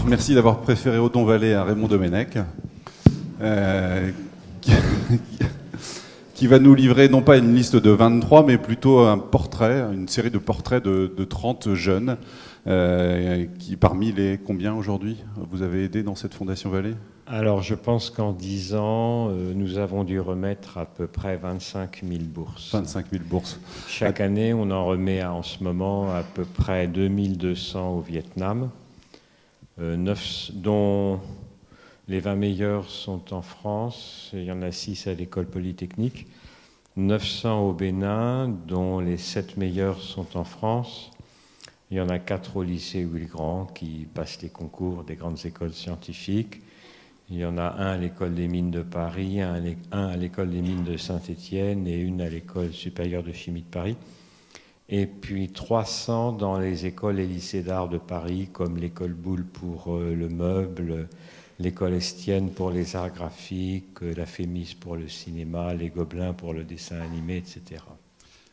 merci d'avoir préféré Odon Vallée à Raymond Domenech, qui va nous livrer non pas une liste de 23, mais plutôt un portrait, une série de portraits de 30 jeunes, qui parmi les combien aujourd'hui vous avez aidé dans cette Fondation Vallée? Alors je pense qu'en 10 ans, nous avons dû remettre à peu près 25 000 bourses. 25 000 bourses. Chaque année, on en remet en ce moment à peu près 2200 au Vietnam, dont les 20 meilleurs sont en France, il y en a 6 à l'école polytechnique, 900 au Bénin, dont les 7 meilleurs sont en France. Il y en a 4 au lycée Louis-le-Grand qui passent les concours des grandes écoles scientifiques. Il y en a un à l'école des mines de Paris, un à l'école des mines de Saint-Étienne et une à l'école supérieure de chimie de Paris. Et puis 300 dans les écoles et lycées d'art de Paris, comme l'école Boulle pour le meuble, l'école Estienne pour les arts graphiques, la Fémis pour le cinéma, les Gobelins pour le dessin animé, etc.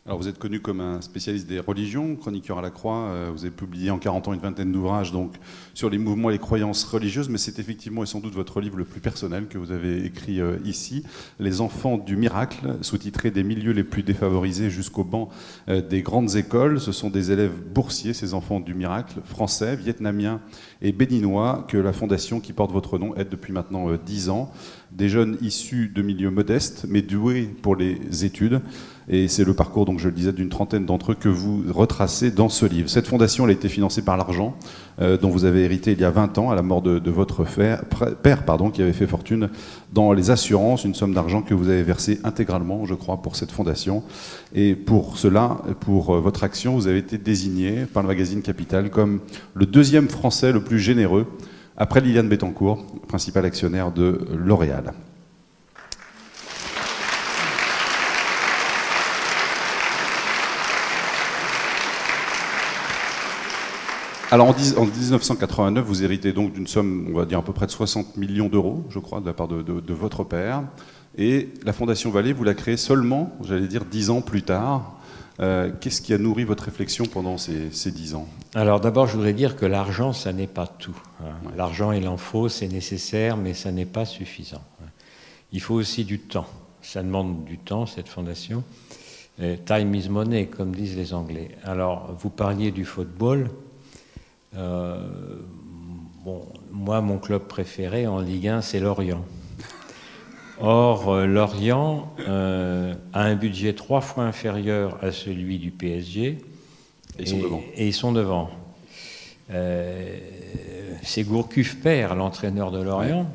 Alors vous êtes connu comme un spécialiste des religions, chroniqueur à la Croix, vous avez publié en 40 ans une vingtaine d'ouvrages donc, sur les mouvements et les croyances religieuses, mais c'est effectivement et sans doute votre livre le plus personnel que vous avez écrit ici, Les enfants du miracle, sous-titré Des milieux les plus défavorisés jusqu'au banc des grandes écoles. Ce sont des élèves boursiers, ces enfants du miracle, français, vietnamiens et béninois, que la fondation qui porte votre nom aide depuis maintenant 10 ans. Des jeunes issus de milieux modestes, mais doués pour les études. Et c'est le parcours, donc je le disais, d'une trentaine d'entre eux que vous retracez dans ce livre. Cette fondation elle a été financée par l'argent dont vous avez hérité il y a 20 ans, à la mort de votre père, qui avait fait fortune dans les assurances, une somme d'argent que vous avez versée intégralement, je crois, pour cette fondation. Et pour cela, pour votre action, vous avez été désigné par le magazine Capital comme le deuxième Français le plus généreux, après Liliane Bettencourt, principal actionnaire de L'Oréal. Alors en 1989, vous héritez donc d'une somme, on va dire à peu près de 60 millions d'euros, je crois, de la part de votre père. Et la Fondation Vallée, vous la créez seulement, j'allais dire, 10 ans plus tard. Qu'est-ce qui a nourri votre réflexion pendant ces 10 ans? Alors d'abord, je voudrais dire que l'argent, ça n'est pas tout. Ouais. L'argent, il en faut, c'est nécessaire, mais ça n'est pas suffisant. Il faut aussi du temps. Ça demande du temps, cette fondation. Time is money, comme disent les Anglais. Alors, vous parliez du football. Moi, mon club préféré en Ligue 1, c'est Lorient. Or, Lorient a un budget 3 fois inférieur à celui du PSG. Et ils sont devant. C'est Gourcuff père, l'entraîneur de Lorient.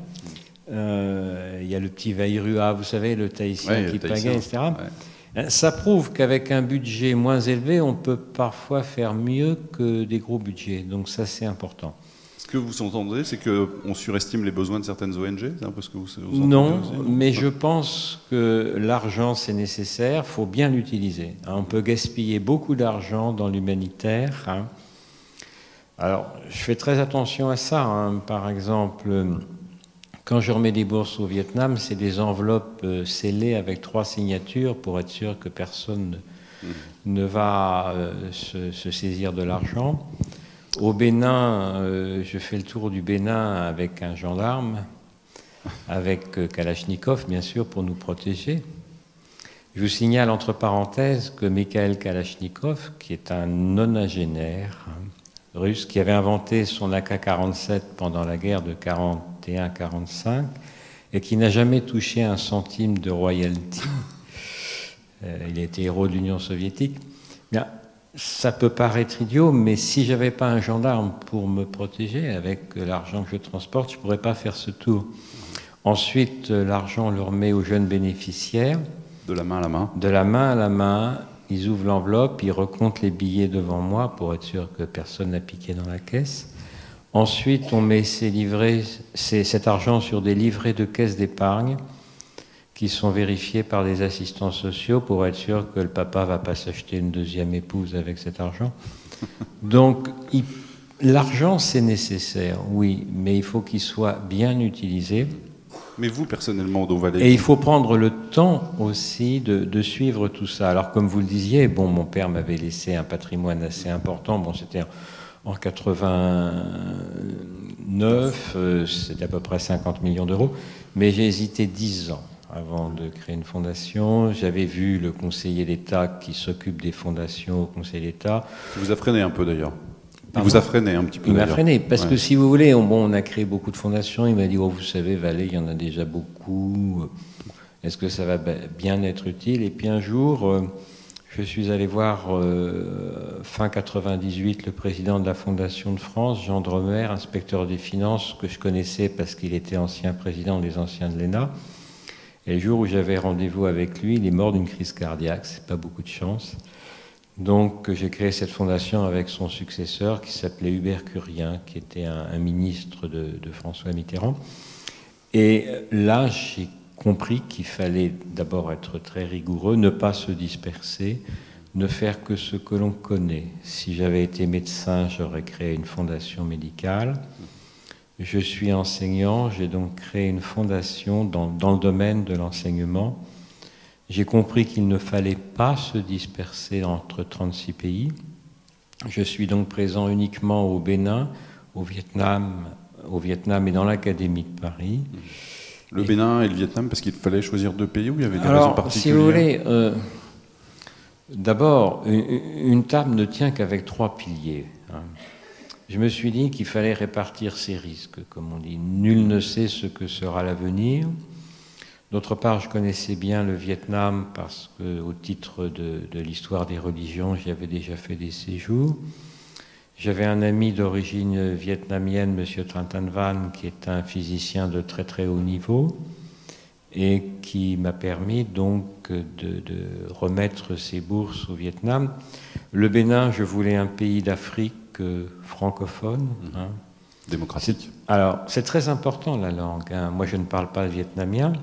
Il y a le petit Vairua, vous savez, le Tahitien qui pagaie, etc. Ouais. Ça prouve qu'avec un budget moins élevé, on peut parfois faire mieux que des gros budgets. Donc ça, c'est important. Ce que vous entendez, c'est qu'on surestime les besoins de certaines ONG? C'est un peu ce que vous entendez Non, aussi, mais je pense que l'argent, c'est nécessaire. Il faut bien l'utiliser. On peut gaspiller beaucoup d'argent dans l'humanitaire. Alors, je fais très attention à ça. Par exemple, quand je remets des bourses au Vietnam, c'est des enveloppes scellées avec 3 signatures pour être sûr que personne ne va se saisir de l'argent. Au Bénin, je fais le tour du Bénin avec un gendarme, avec Kalachnikov, bien sûr, pour nous protéger. Je vous signale entre parenthèses que Mikhail Kalachnikov, qui est un nonagénaire russe, qui avait inventé son AK-47 pendant la guerre de 41-45 et qui n'a jamais touché un centime de royalty. Il a été héros de l'Union soviétique. Bien, ça peut paraître idiot, mais si je n'avais pas un gendarme pour me protéger avec l'argent que je transporte, je ne pourrais pas faire ce tour. Ensuite, l'argent, on le remet aux jeunes bénéficiaires. De la main à la main. De la main à la main. Ils ouvrent l'enveloppe, ils recomptent les billets devant moi pour être sûr que personne n'a piqué dans la caisse. Ensuite, on met cet argent sur des livrets de caisse d'épargne qui sont vérifiés par des assistants sociaux pour être sûr que le papa ne va pas s'acheter une deuxième épouse avec cet argent. Donc, l'argent, c'est nécessaire, oui, mais il faut qu'il soit bien utilisé. Mais vous, personnellement, Odon Vallée... Et il faut prendre le temps aussi de suivre tout ça. Alors, comme vous le disiez, mon père m'avait laissé un patrimoine assez important. C'était en 89, neuf, c'était à peu près 50 millions d'euros, mais j'ai hésité 10 ans avant de créer une fondation. J'avais vu le conseiller d'État qui s'occupe des fondations au Conseil d'État. Il vous a freiné un peu d'ailleurs. Il vous a freiné un petit peu. Il m'a freiné, parce que si vous voulez, on a créé beaucoup de fondations. Il m'a dit, oh, vous savez, Valais, il y en a déjà beaucoup. Est-ce que ça va bien être utile? Et puis un jour, je suis allé voir, fin 98, le président de la Fondation de France, Jean Dremer, inspecteur des finances, que je connaissais parce qu'il était ancien président des anciens de l'ENA. Et le jour où j'avais rendez-vous avec lui, il est mort d'une crise cardiaque, c'est pas beaucoup de chance. Donc j'ai créé cette fondation avec son successeur qui s'appelait Hubert Curien, qui était un ministre de François Mitterrand. Et là, j'ai compris qu'il fallait d'abord être très rigoureux, ne pas se disperser, ne faire que ce que l'on connaît. Si j'avais été médecin, j'aurais créé une fondation médicale. Je suis enseignant, j'ai donc créé une fondation dans le domaine de l'enseignement. J'ai compris qu'il ne fallait pas se disperser entre 36 pays. Je suis donc présent uniquement au Bénin, au Vietnam et dans l'Académie de Paris. Le Bénin et le Vietnam, parce qu'il fallait choisir 2 pays où il y avait des raisons particulières? Si vous voulez, d'abord, une table ne tient qu'avec 3 piliers. Je me suis dit qu'il fallait répartir ses risques, comme on dit. Nul ne sait ce que sera l'avenir. D'autre part, je connaissais bien le Vietnam parce qu'au titre de l'histoire des religions, j'y avais déjà fait des séjours. J'avais un ami d'origine vietnamienne, M. Tran Thanh Van, qui est un physicien de très très haut niveau et qui m'a permis donc de remettre ces bourses au Vietnam. Le Bénin, je voulais un pays d'Afrique francophone. Démocratique. Alors, c'est très important la langue. Moi, je ne parle pas vietnamien.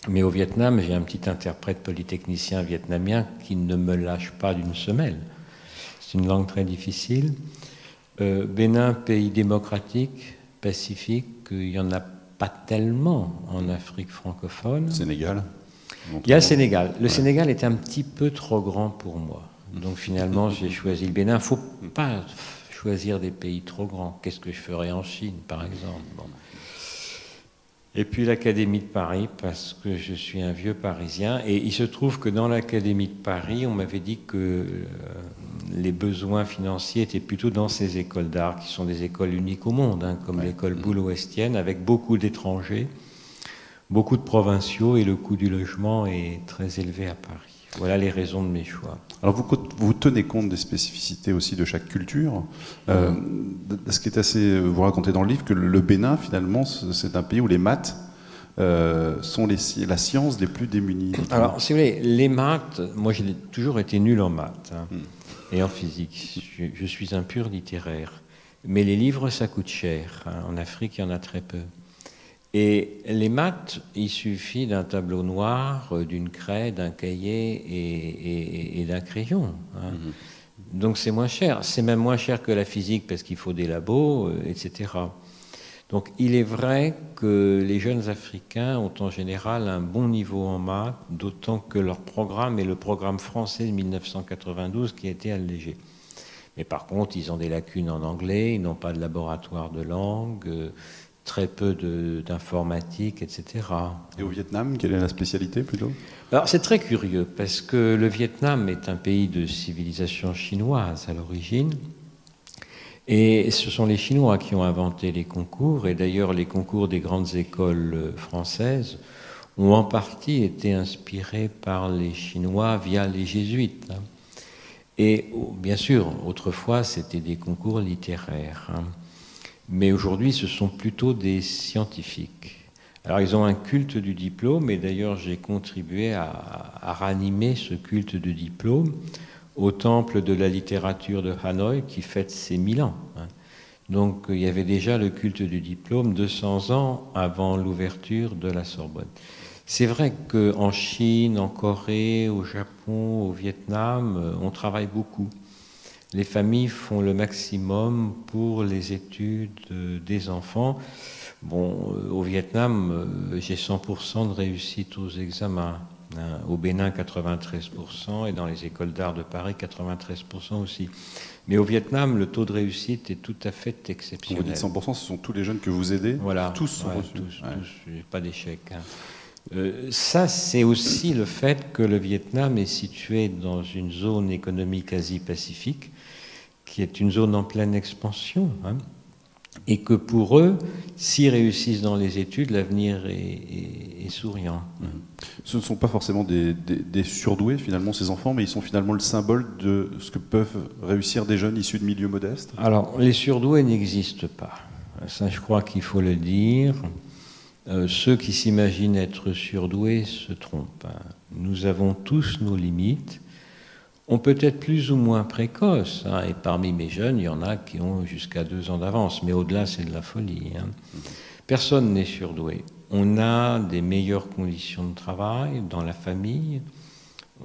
Mais au Vietnam, j'ai un petit interprète polytechnicien vietnamien qui ne me lâche pas d'une semelle. C'est une langue très difficile. Bénin, pays démocratique, pacifique, il n'y en a pas tellement en Afrique francophone. Sénégal. Il y a le Sénégal. Le Sénégal est un petit peu trop grand pour moi. Donc finalement, j'ai choisi le Bénin. Il ne faut pas choisir des pays trop grands. Qu'est-ce que je ferais en Chine, par exemple? Bon. Et puis l'Académie de Paris, parce que je suis un vieux Parisien. Et il se trouve que dans l'Académie de Paris, on m'avait dit que les besoins financiers étaient plutôt dans ces écoles d'art, qui sont des écoles uniques au monde, comme l'école Bouloestienne, avec beaucoup d'étrangers, beaucoup de provinciaux, et le coût du logement est très élevé à Paris. Voilà les raisons de mes choix. Alors vous tenez compte des spécificités aussi de chaque culture. Ce qui est assez, vous racontez dans le livre que le Bénin, finalement, c'est un pays où les maths sont la science des plus démunis. Alors, si vous voulez, les maths, moi j'ai toujours été nul en maths et en physique. Je suis un pur littéraire. Mais les livres, ça coûte cher. En Afrique, il y en a très peu. Et les maths, il suffit d'un tableau noir, d'une craie, d'un cahier et d'un crayon. Donc c'est moins cher. C'est même moins cher que la physique parce qu'il faut des labos, etc. Donc il est vrai que les jeunes Africains ont en général un bon niveau en maths, d'autant que leur programme est le programme français de 1992 qui a été allégé. Mais par contre, ils ont des lacunes en anglais, ils n'ont pas de laboratoire de langue, très peu d'informatique, etc. Et au Vietnam, quelle est la spécialité plutôt? Alors c'est très curieux parce que le Vietnam est un pays de civilisation chinoise à l'origine et ce sont les Chinois qui ont inventé les concours et d'ailleurs les concours des grandes écoles françaises ont en partie été inspirés par les Chinois via les jésuites. Et bien sûr, autrefois c'était des concours littéraires. Mais aujourd'hui, ce sont plutôt des scientifiques. Alors, ils ont un culte du diplôme, et d'ailleurs, j'ai contribué à ranimer ce culte du diplôme au temple de la littérature de Hanoï, qui fête ses 1000 ans. Donc, il y avait déjà le culte du diplôme 200 ans avant l'ouverture de la Sorbonne. C'est vrai qu'en Chine, en Corée, au Japon, au Vietnam, on travaille beaucoup. Les familles font le maximum pour les études des enfants. Bon, au Vietnam, j'ai 100% de réussite aux examens. hein. Au Bénin, 93%, et dans les écoles d'art de Paris, 93% aussi. Mais au Vietnam, le taux de réussite est tout à fait Quand exceptionnel. vous dites 100%, ce sont tous les jeunes que vous aidez? Voilà. Tous sont Ouais, reçus? tous, pas d'échec. Hein. Ça, c'est aussi le fait que le Vietnam est situé dans une zone économique Asie-Pacifique, qui est une zone en pleine expansion, hein, et que pour eux, s'ils réussissent dans les études, l'avenir est souriant. Ce ne sont pas forcément des surdoués, finalement, ces enfants, mais ils sont finalement le symbole de ce que peuvent réussir des jeunes issus de milieux modestes? Alors, les surdoués n'existent pas. Ça, je crois qu'il faut le dire. Ceux qui s'imaginent être surdoués se trompent. Nous avons tous nos limites. On peut être plus ou moins précoce, hein, et parmi mes jeunes, il y en a qui ont jusqu'à 2 ans d'avance, mais au-delà, c'est de la folie. Hein. Personne n'est surdoué. On a des meilleures conditions de travail dans la famille,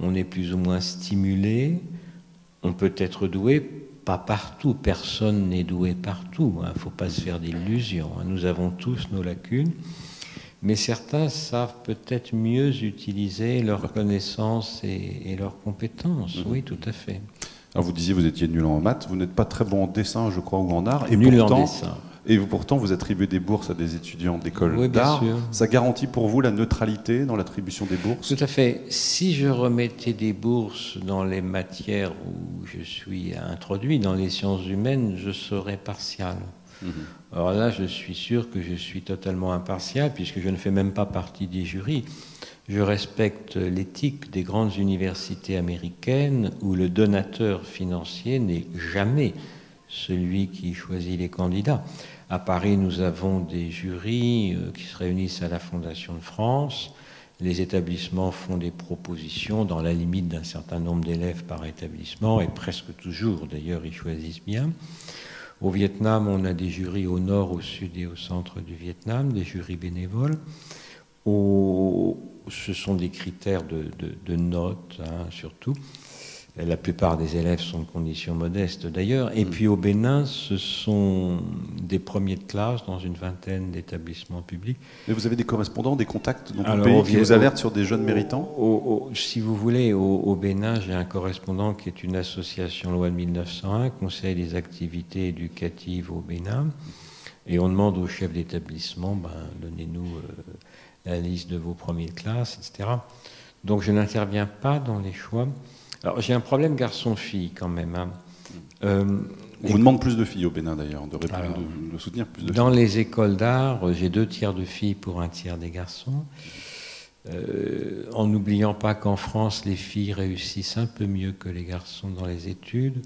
on est plus ou moins stimulé, on peut être doué, pas partout, personne n'est doué partout, il ne faut pas se faire d'illusions, hein. Nous avons tous nos lacunes, mais certains savent peut-être mieux utiliser leurs connaissances et leurs compétences, oui, tout à fait. Alors vous disiez, vous étiez nul en maths, vous n'êtes pas très bon en dessin, je crois, ou en art, et Nul pourtant, en dessin. Et pourtant, vous attribuez des bourses à des étudiants d'école Oui, bien d'art. sûr. Ça garantit pour vous la neutralité dans l'attribution des bourses? Tout à fait. Si je remettais des bourses dans les matières où je suis introduit, dans les sciences humaines, je serais partial. Alors là, je suis sûr que je suis totalement impartial, puisque je ne fais même pas partie des jurys. Je respecte l'éthique des grandes universités américaines, où le donateur financier n'est jamais celui qui choisit les candidats. À Paris, nous avons des jurys qui se réunissent à la Fondation de France. Les établissements font des propositions dans la limite d'un certain nombre d'élèves par établissement, et presque toujours, d'ailleurs, ils choisissent bien. Au Vietnam, on a des jurys au nord, au sud et au centre du Vietnam, des jurys bénévoles. Ce sont des critères de notes, hein, surtout. La plupart des élèves sont de conditions modestes d'ailleurs. Et puis au Bénin, ce sont des premiers de classe dans une vingtaine d'établissements publics. Et vous avez des correspondants, des contacts dans le pays qui vous alertent sur des jeunes méritants? Si vous voulez, au Bénin, j'ai un correspondant qui est une association loi de 1901, Conseil des activités éducatives au Bénin. Et on demande aux chefs d'établissement, donnez-nous la liste de vos premiers de classe, etc. Donc je n'interviens pas dans les choix. Alors j'ai un problème garçon-fille quand même. Hein. On vous demande plus de filles au Bénin d'ailleurs, de soutenir plus de filles. Dans les écoles d'art, j'ai 2 tiers de filles pour 1 tiers des garçons. En n'oubliant pas qu'en France, les filles réussissent un peu mieux que les garçons dans les études.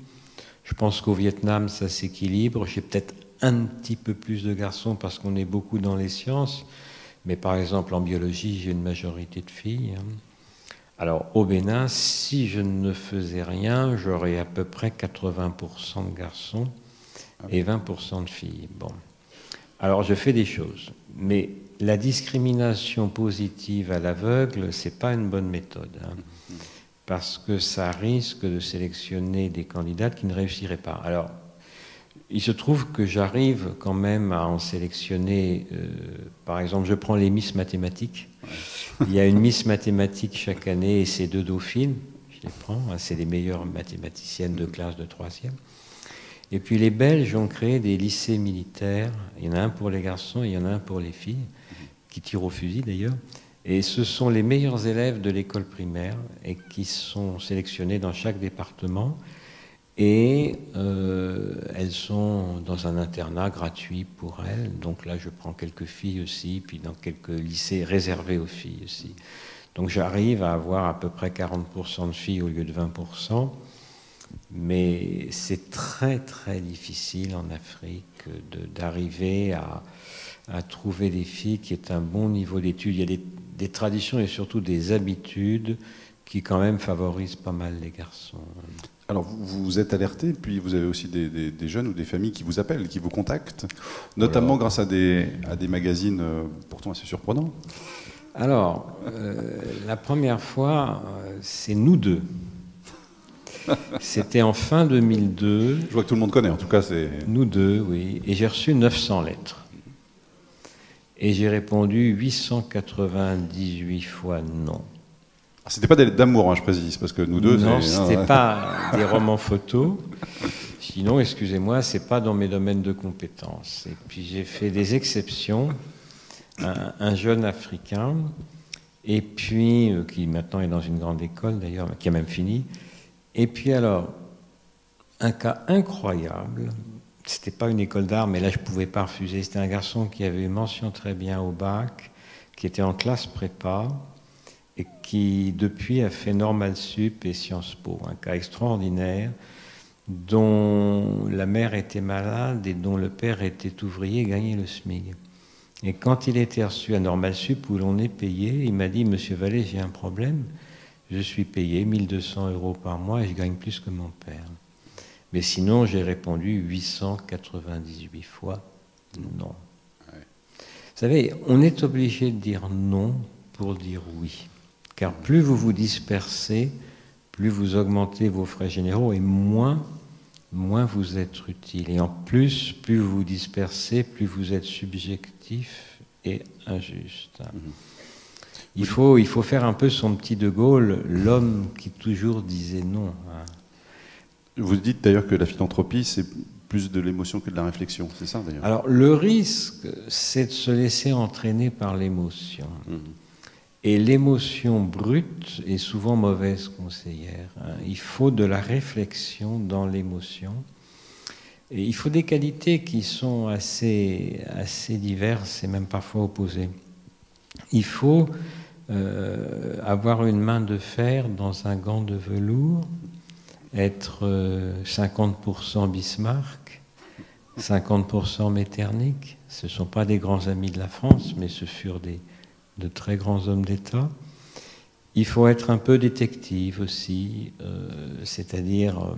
Je pense qu'au Vietnam, ça s'équilibre. J'ai peut-être un petit peu plus de garçons parce qu'on est beaucoup dans les sciences. Mais par exemple, en biologie, j'ai une majorité de filles. Hein. Alors, au Bénin, si je ne faisais rien, j'aurais à peu près 80% de garçons et 20% de filles. Bon. Alors, je fais des choses. Mais la discrimination positive à l'aveugle, c'est pas une bonne méthode. Hein, parce que ça risque de sélectionner des candidates qui ne réussiraient pas. Alors, il se trouve que j'arrive quand même à en sélectionner, par exemple, je prends les Miss mathématiques. Il y a une Miss mathématiques chaque année et c'est 2 dauphines, je les prends, hein, c'est les meilleures mathématiciennes de classe de 3e. Et puis les Belges ont créé des lycées militaires, il y en a un pour les garçons et il y en a un pour les filles, qui tirent au fusil d'ailleurs. Et ce sont les meilleurs élèves de l'école primaire et qui sont sélectionnés dans chaque département. Et elles sont dans un internat gratuit pour elles. Donc là, je prends quelques filles aussi, puis dans quelques lycées réservés aux filles aussi. Donc j'arrive à avoir à peu près 40% de filles au lieu de 20%. Mais c'est très, très difficile en Afrique d'arriver à trouver des filles qui aient un bon niveau d'études. Il y a des traditions et surtout des habitudes qui quand même favorisent pas mal les garçons. Alors, vous êtes alerté, puis vous avez aussi des jeunes ou des familles qui vous appellent, qui vous contactent, notamment grâce à des magazines pourtant assez surprenants. Alors, la première fois, c'est nous deux. C'était en fin 2002. Je vois que tout le monde connaît, en tout cas, c'est... Nous deux, oui. Et j'ai reçu 900 lettres. Et j'ai répondu 898 fois non. Ah, c'était pas des lettres d'amour, hein, je précise, parce que nous deux... Non, c'était pas des romans photos. Sinon, excusez-moi, c'est pas dans mes domaines de compétences. Et puis j'ai fait des exceptions. Un jeune Africain, et puis qui maintenant est dans une grande école d'ailleurs, qui a même fini. Et puis alors, un cas incroyable, c'était pas une école d'art, mais là je pouvais pas refuser. C'était un garçon qui avait une mention très bien au bac, qui était en classe prépa et qui depuis a fait Normal Sup et Sciences Po. Un cas extraordinaire dont la mère était malade et dont le père était ouvrier et gagnait le SMIC. Et quand il était reçu à Normal Sup, où l'on est payé, il m'a dit « Monsieur Vallée, j'ai un problème. Je suis payé 1 200 € par mois et je gagne plus que mon père. » Mais sinon, j'ai répondu 898 fois non. Ouais. Vous savez, on est obligé de dire non pour dire oui. Car plus vous vous dispersez, plus vous augmentez vos frais généraux et moins vous êtes utile. Et en plus vous vous dispersez, plus vous êtes subjectif et injuste. Il faut faire un peu son petit De Gaulle, l'homme qui toujours disait non. Vous dites d'ailleurs que la philanthropie, c'est plus de l'émotion que de la réflexion, c'est ça d'ailleurs? Alors le risque, c'est de se laisser entraîner par l'émotion. Et l'émotion brute est souvent mauvaise conseillère. Il faut de la réflexion dans l'émotion. Et il faut des qualités qui sont assez diverses et même parfois opposées. Il faut avoir une main de fer dans un gant de velours, être 50% Bismarck, 50% Metternich. Ce ne sont pas des grands amis de la France, mais ce furent de très grands hommes d'État. Il faut être un peu détective aussi, c'est-à-dire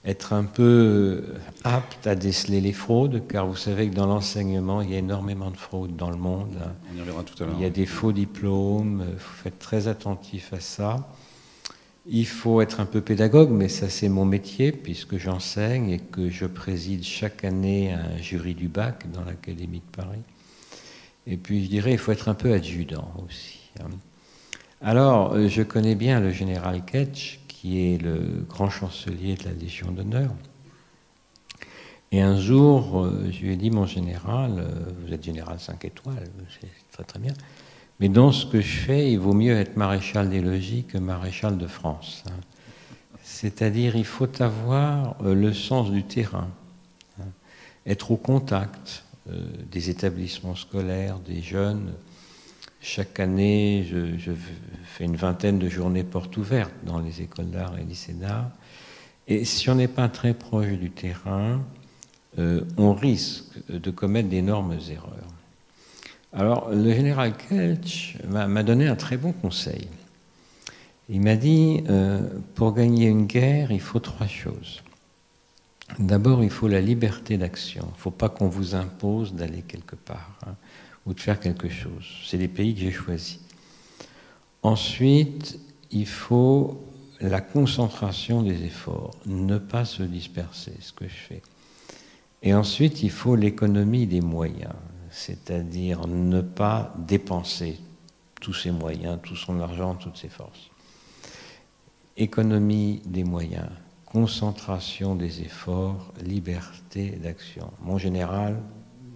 être un peu apte à déceler les fraudes, car vous savez que dans l'enseignement, il y a énormément de fraudes dans le monde. On y reviendra tout à l'heure. Il y a des faux diplômes, il faut être très attentif à ça. Il faut être un peu pédagogue, mais ça c'est mon métier, puisque j'enseigne et que je préside chaque année un jury du bac dans l'Académie de Paris. Et puis je dirais, il faut être un peu adjudant aussi. Alors, je connais bien le général Ketch, qui est le grand chancelier de la Légion d'honneur. Et un jour, je lui ai dit, mon général, vous êtes général 5 étoiles, c'est très très bien, mais dans ce que je fais, il vaut mieux être maréchal des logis que maréchal de France. C'est-à-dire, il faut avoir le sens du terrain, être au contact des établissements scolaires, des jeunes. Chaque année, je fais une vingtaine de journées portes ouvertes dans les écoles d'art et lycées d'art. Et si on n'est pas très proche du terrain, on risque de commettre d'énormes erreurs. Alors, le général Kelch m'a donné un très bon conseil. Il m'a dit, pour gagner une guerre, il faut 3 choses. D'abord, il faut la liberté d'action. Il ne faut pas qu'on vous impose d'aller quelque part ou de faire quelque chose. C'est les pays que j'ai choisis. Ensuite, il faut la concentration des efforts, ne pas se disperser, ce que je fais. Et ensuite, il faut l'économie des moyens, c'est-à-dire ne pas dépenser tous ses moyens, tout son argent, toutes ses forces. Économie des moyens, concentration des efforts, liberté d'action. Mon général,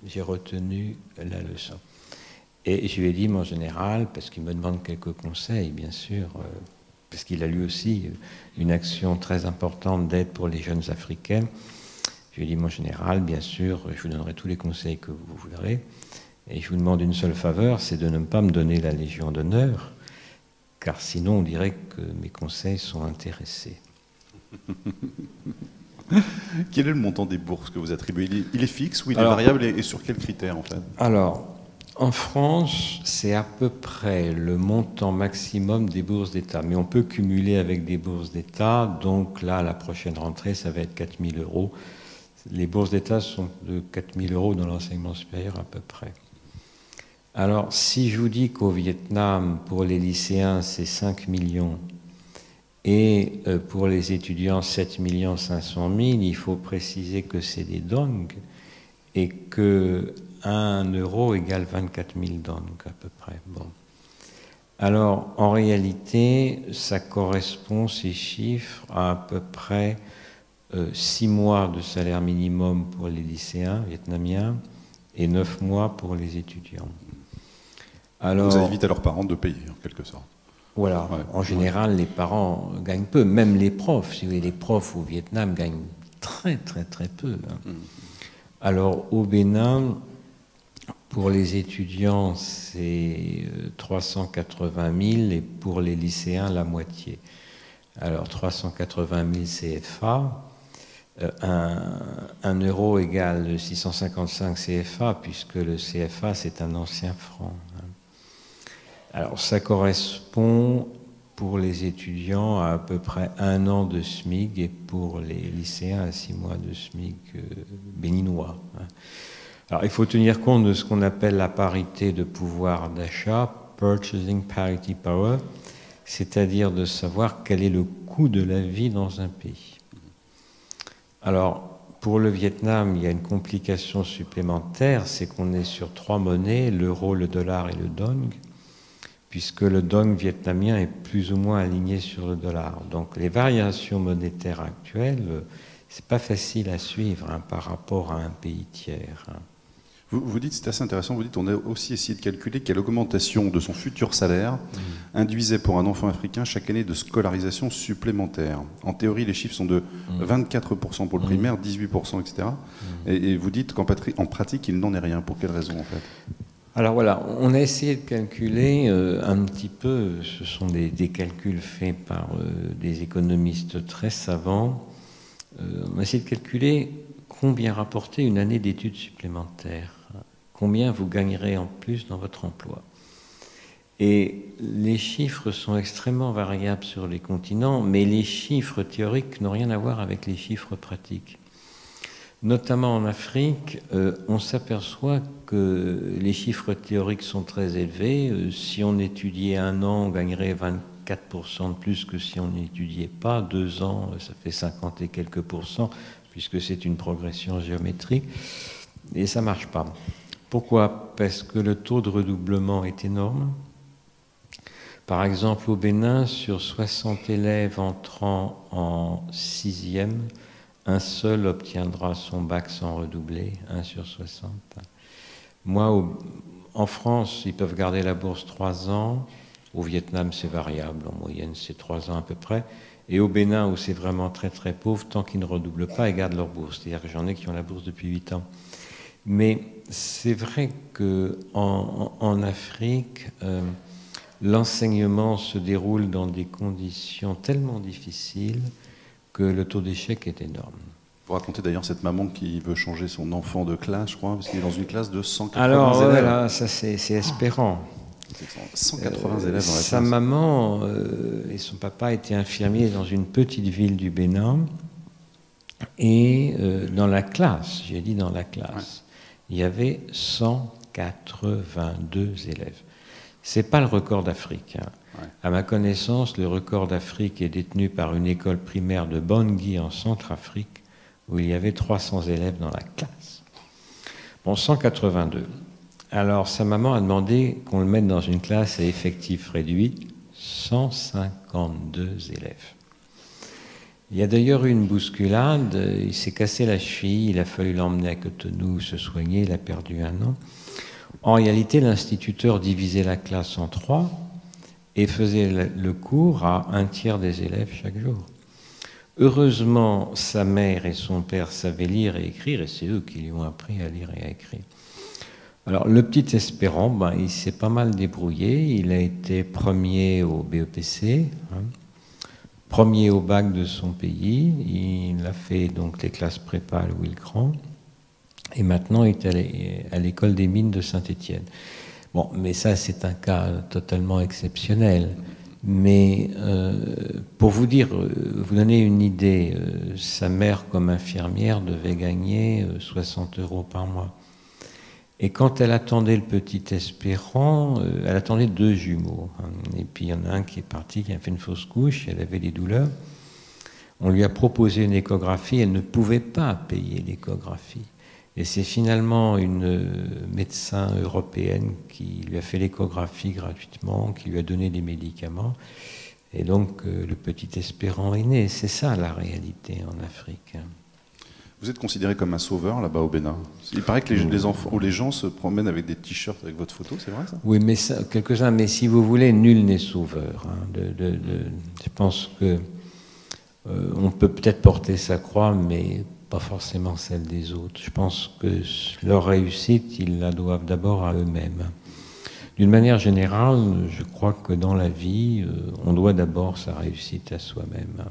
j'ai retenu la leçon. Et je lui ai dit, mon général, parce qu'il me demande quelques conseils, bien sûr, parce qu'il a lui aussi une action très importante d'aide pour les jeunes Africains. Je lui ai dit, mon général, bien sûr, je vous donnerai tous les conseils que vous voudrez. Et je vous demande une seule faveur, c'est de ne pas me donner la Légion d'honneur, car sinon on dirait que mes conseils sont intéressés. Quel est le montant des bourses que vous attribuez? Il est fixe ou il est variable et sur quels critères en fait? Alors, en France, c'est à peu près le montant maximum des bourses d'État. Mais on peut cumuler avec des bourses d'État. Donc là, la prochaine rentrée, ça va être 4 000 €. Les bourses d'État sont de 4 000 € dans l'enseignement supérieur à peu près. Alors, si je vous dis qu'au Vietnam, pour les lycéens, c'est 5 millions et pour les étudiants, 7 500 000, il faut préciser que c'est des dong et que 1 € égale 24 000 dong à peu près. Bon. Alors, en réalité, ça correspond, ces chiffres, à peu près 6 mois de salaire minimum pour les lycéens vietnamiens et 9 mois pour les étudiants. Alors, ça évite à leurs parents de payer, en quelque sorte. Voilà, ouais. En général, les parents gagnent peu, même les profs. Si vous voulez, les profs au Vietnam gagnent très peu. Hein. Alors, au Bénin, pour les étudiants, c'est 380 000 et pour les lycéens, la moitié. Alors, 380 000 CFA, 1 euro égale 655 CFA, puisque le CFA, c'est un ancien franc. Alors, ça correspond pour les étudiants à peu près 1 an de SMIC et pour les lycéens à 6 mois de SMIC béninois. Alors, il faut tenir compte de ce qu'on appelle la parité de pouvoir d'achat, Purchasing Parity Power, c'est-à-dire de savoir quel est le coût de la vie dans un pays. Alors, pour le Vietnam, il y a une complication supplémentaire, c'est qu'on est sur 3 monnaies, l'euro, le dollar et le dong, puisque le dong vietnamien est plus ou moins aligné sur le dollar. Donc les variations monétaires actuelles, c'est pas facile à suivre hein, par rapport à un pays tiers. Hein. Vous dites, c'est assez intéressant, vous dites on a aussi essayé de calculer quelle augmentation de son futur salaire induisait pour un enfant africain chaque année de scolarisation supplémentaire. En théorie, les chiffres sont de 24% pour le primaire, 18%, etc. Et vous dites qu'en pratique, il n'en est rien. Pour quelle raison, en fait ? Alors voilà, on a essayé de calculer un petit peu, ce sont des calculs faits par des économistes très savants, on a essayé de calculer combien rapportait une année d'études supplémentaires, combien vous gagnerez en plus dans votre emploi. Et les chiffres sont extrêmement variables sur les continents, mais les chiffres théoriques n'ont rien à voir avec les chiffres pratiques. Notamment en Afrique, on s'aperçoit que les chiffres théoriques sont très élevés. Si on étudiait 1 an, on gagnerait 24% de plus que si on n'étudiait pas. 2 ans, ça fait 50 et quelques %, puisque c'est une progression géométrique. Et ça ne marche pas. Pourquoi ? Parce que le taux de redoublement est énorme. Par exemple, au Bénin, sur 60 élèves entrant en 6e, un seul obtiendra son bac sans redoubler, 1 sur 60. Moi, en France, ils peuvent garder la bourse 3 ans. Au Vietnam, c'est variable. En moyenne, c'est 3 ans à peu près. Et au Bénin, où c'est vraiment très pauvre, tant qu'ils ne redoublent pas, ils gardent leur bourse. C'est-à-dire que j'en ai qui ont la bourse depuis 8 ans. Mais c'est vrai qu'en Afrique, l'enseignement se déroule dans des conditions tellement difficiles que le taux d'échec est énorme. Vous racontez d'ailleurs cette maman qui veut changer son enfant de classe, je crois, parce qu'il est dans une classe de 180 Alors, élèves. Alors, ça c'est espérant. 180 élèves dans la classe. Sa maman et son papa étaient infirmiers dans une petite ville du Bénin. Et dans la classe, j'ai dit dans la classe, il y avait 182 élèves. C'est pas le record d'Afrique. Hein. À ma connaissance, le record d'Afrique est détenu par une école primaire de Bangui en Centrafrique, où il y avait 300 élèves dans la classe. Bon, 182. Alors, sa maman a demandé qu'on le mette dans une classe à effectif réduit, 152 élèves. Il y a d'ailleurs eu une bousculade, il s'est cassé la cheville, il a fallu l'emmener à Cotonou se soigner, il a perdu 1 an. En réalité, l'instituteur divisait la classe en 3 et faisait le cours à 1/3 des élèves chaque jour. Heureusement, sa mère et son père savaient lire et écrire, et c'est eux qui lui ont appris à lire et à écrire. Alors, le petit Espérant, il s'est pas mal débrouillé, il a été premier au BEPC, premier au bac de son pays, il a fait donc les classes prépa à Louis le Grand, et maintenant il est à l'école des mines de Saint-Étienne. Bon, mais ça c'est un cas totalement exceptionnel. Mais pour vous donner une idée, sa mère comme infirmière devait gagner 60 € par mois. Et quand elle attendait le petit Espérant, elle attendait 2 jumeaux. Et puis il y en a un qui est parti, qui a fait une fausse couche, elle avait des douleurs. On lui a proposé une échographie, elle ne pouvait pas payer l'échographie. Et c'est finalement une médecin européenne qui lui a fait l'échographie gratuitement, qui lui a donné des médicaments. Et donc le petit espérant est né. C'est ça la réalité en Afrique. Vous êtes considéré comme un sauveur là-bas au Bénin. Il paraît que les enfants ou les gens se promènent avec des t-shirts avec votre photo, c'est vrai ça? Oui, mais quelques-uns. Mais si vous voulez, nul n'est sauveur. Hein. Je pense que on peut peut-être porter sa croix, mais pas forcément celle des autres. Je pense que leur réussite, ils la doivent d'abord à eux-mêmes. D'une manière générale, je crois que dans la vie, on doit d'abord sa réussite à soi-même.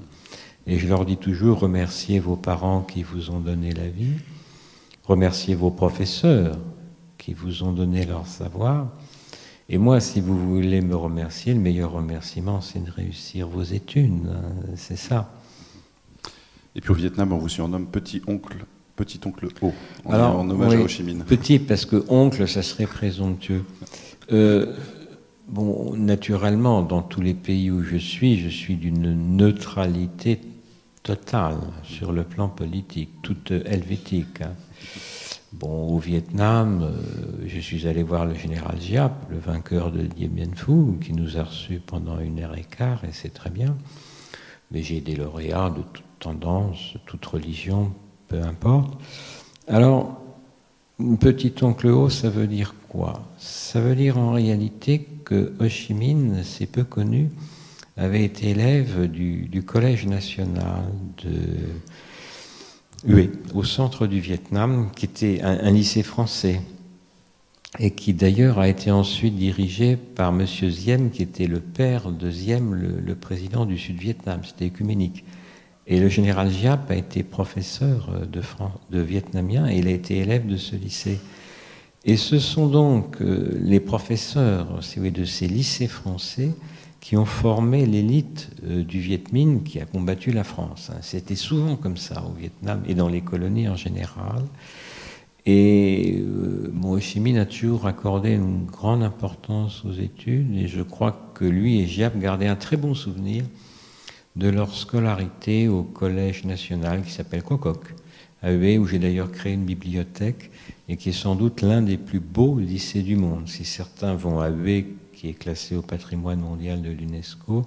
Et je leur dis toujours, remerciez vos parents qui vous ont donné la vie, remerciez vos professeurs qui vous ont donné leur savoir. Et moi, si vous voulez me remercier, le meilleur remerciement, c'est de réussir vos études. C'est ça. Et puis au Vietnam, on vous surnomme petit oncle O, en hommage à Ho Chi Minh. Petit, parce que oncle, ça serait présomptueux. Bon, naturellement, dans tous les pays où je suis d'une neutralité totale sur le plan politique, toute helvétique. Hein. Bon, au Vietnam, je suis allé voir le général Giap, le vainqueur de Dien Bien Phu, qui nous a reçus pendant 1h15, et c'est très bien. Mais j'ai des lauréats de toute tendance, toute religion, peu importe. Alors, petit oncle O, ça veut dire quoi? Ça veut dire en réalité que Ho Chi Minh, c'est peu connu, avait été élève du Collège national de Hue, au centre du Vietnam, qui était un lycée français, et qui d'ailleurs a été ensuite dirigé par M. Diem, qui était le père de Diem, le président du Sud-Vietnam. C'était œcuménique. Et le général Giap a été professeur de vietnamien, et il a été élève de ce lycée. Et ce sont donc les professeurs de ces lycées français qui ont formé l'élite du Viet Minh qui a combattu la France. C'était souvent comme ça au Vietnam et dans les colonies en général. Et Ho Chi Minh a toujours accordé une grande importance aux études, et je crois que lui et Giap gardaient un très bon souvenir de leur scolarité au Collège national qui s'appelle Quoc Quoc, à Hue, où j'ai d'ailleurs créé une bibliothèque, et qui est sans doute l'un des plus beaux lycées du monde. Si certains vont à Hue, qui est classé au patrimoine mondial de l'UNESCO,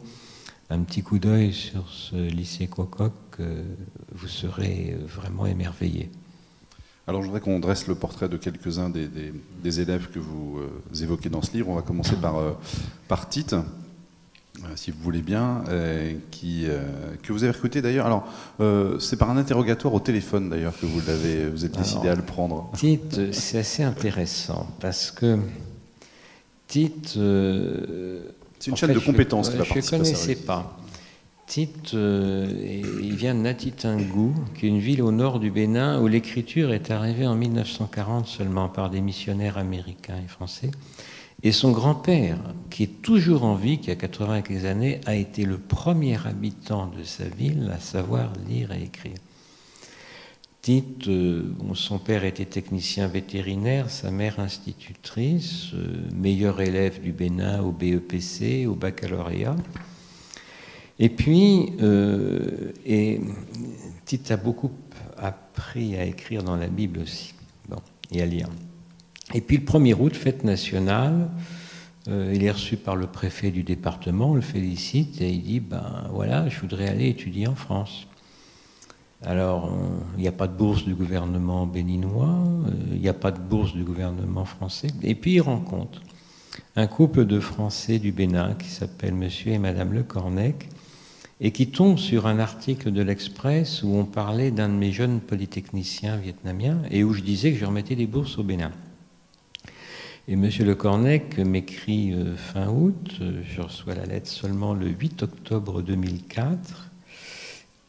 un petit coup d'œil sur ce lycée Quoc Quoc, vous serez vraiment émerveillés. Alors je voudrais qu'on dresse le portrait de quelques-uns des élèves que vous évoquez dans ce livre. On va commencer par Tite, si vous voulez bien, que vous avez recruté d'ailleurs. Alors c'est par un interrogatoire au téléphone d'ailleurs que vous êtes décidé à le prendre. Tite, c'est assez intéressant parce que Tite... c'est une chaîne de compétences qui va participer à ça. Je ne connaissais pas. Tite, il vient de Natitingou, qui est une ville au nord du Bénin où l'écriture est arrivée en 1940 seulement par des missionnaires américains et français. Et son grand-père, qui est toujours en vie, qui a 80 quelques années, a été le premier habitant de sa ville à savoir lire et écrire. Tite, son père était technicien vétérinaire, sa mère institutrice, meilleur élève du Bénin au BEPC, au baccalauréat. Et puis, Tite a beaucoup appris à écrire dans la Bible aussi, et à lire. Et puis le 1er août, fête nationale, il est reçu par le préfet du département, on le félicite, et il dit, voilà, je voudrais aller étudier en France. Alors, il n'y a pas de bourse du gouvernement béninois, il n'y a pas de bourse du gouvernement français. Et puis, il rencontre un couple de Français du Bénin qui s'appelle Monsieur et Madame Le Cornec et qui tombe sur un article de l'Express où on parlait d'un de mes jeunes polytechniciens vietnamiens et où je disais que je remettais des bourses au Bénin. Et Monsieur Le Cornec m'écrit fin août, je reçois la lettre seulement le 8 octobre 2004.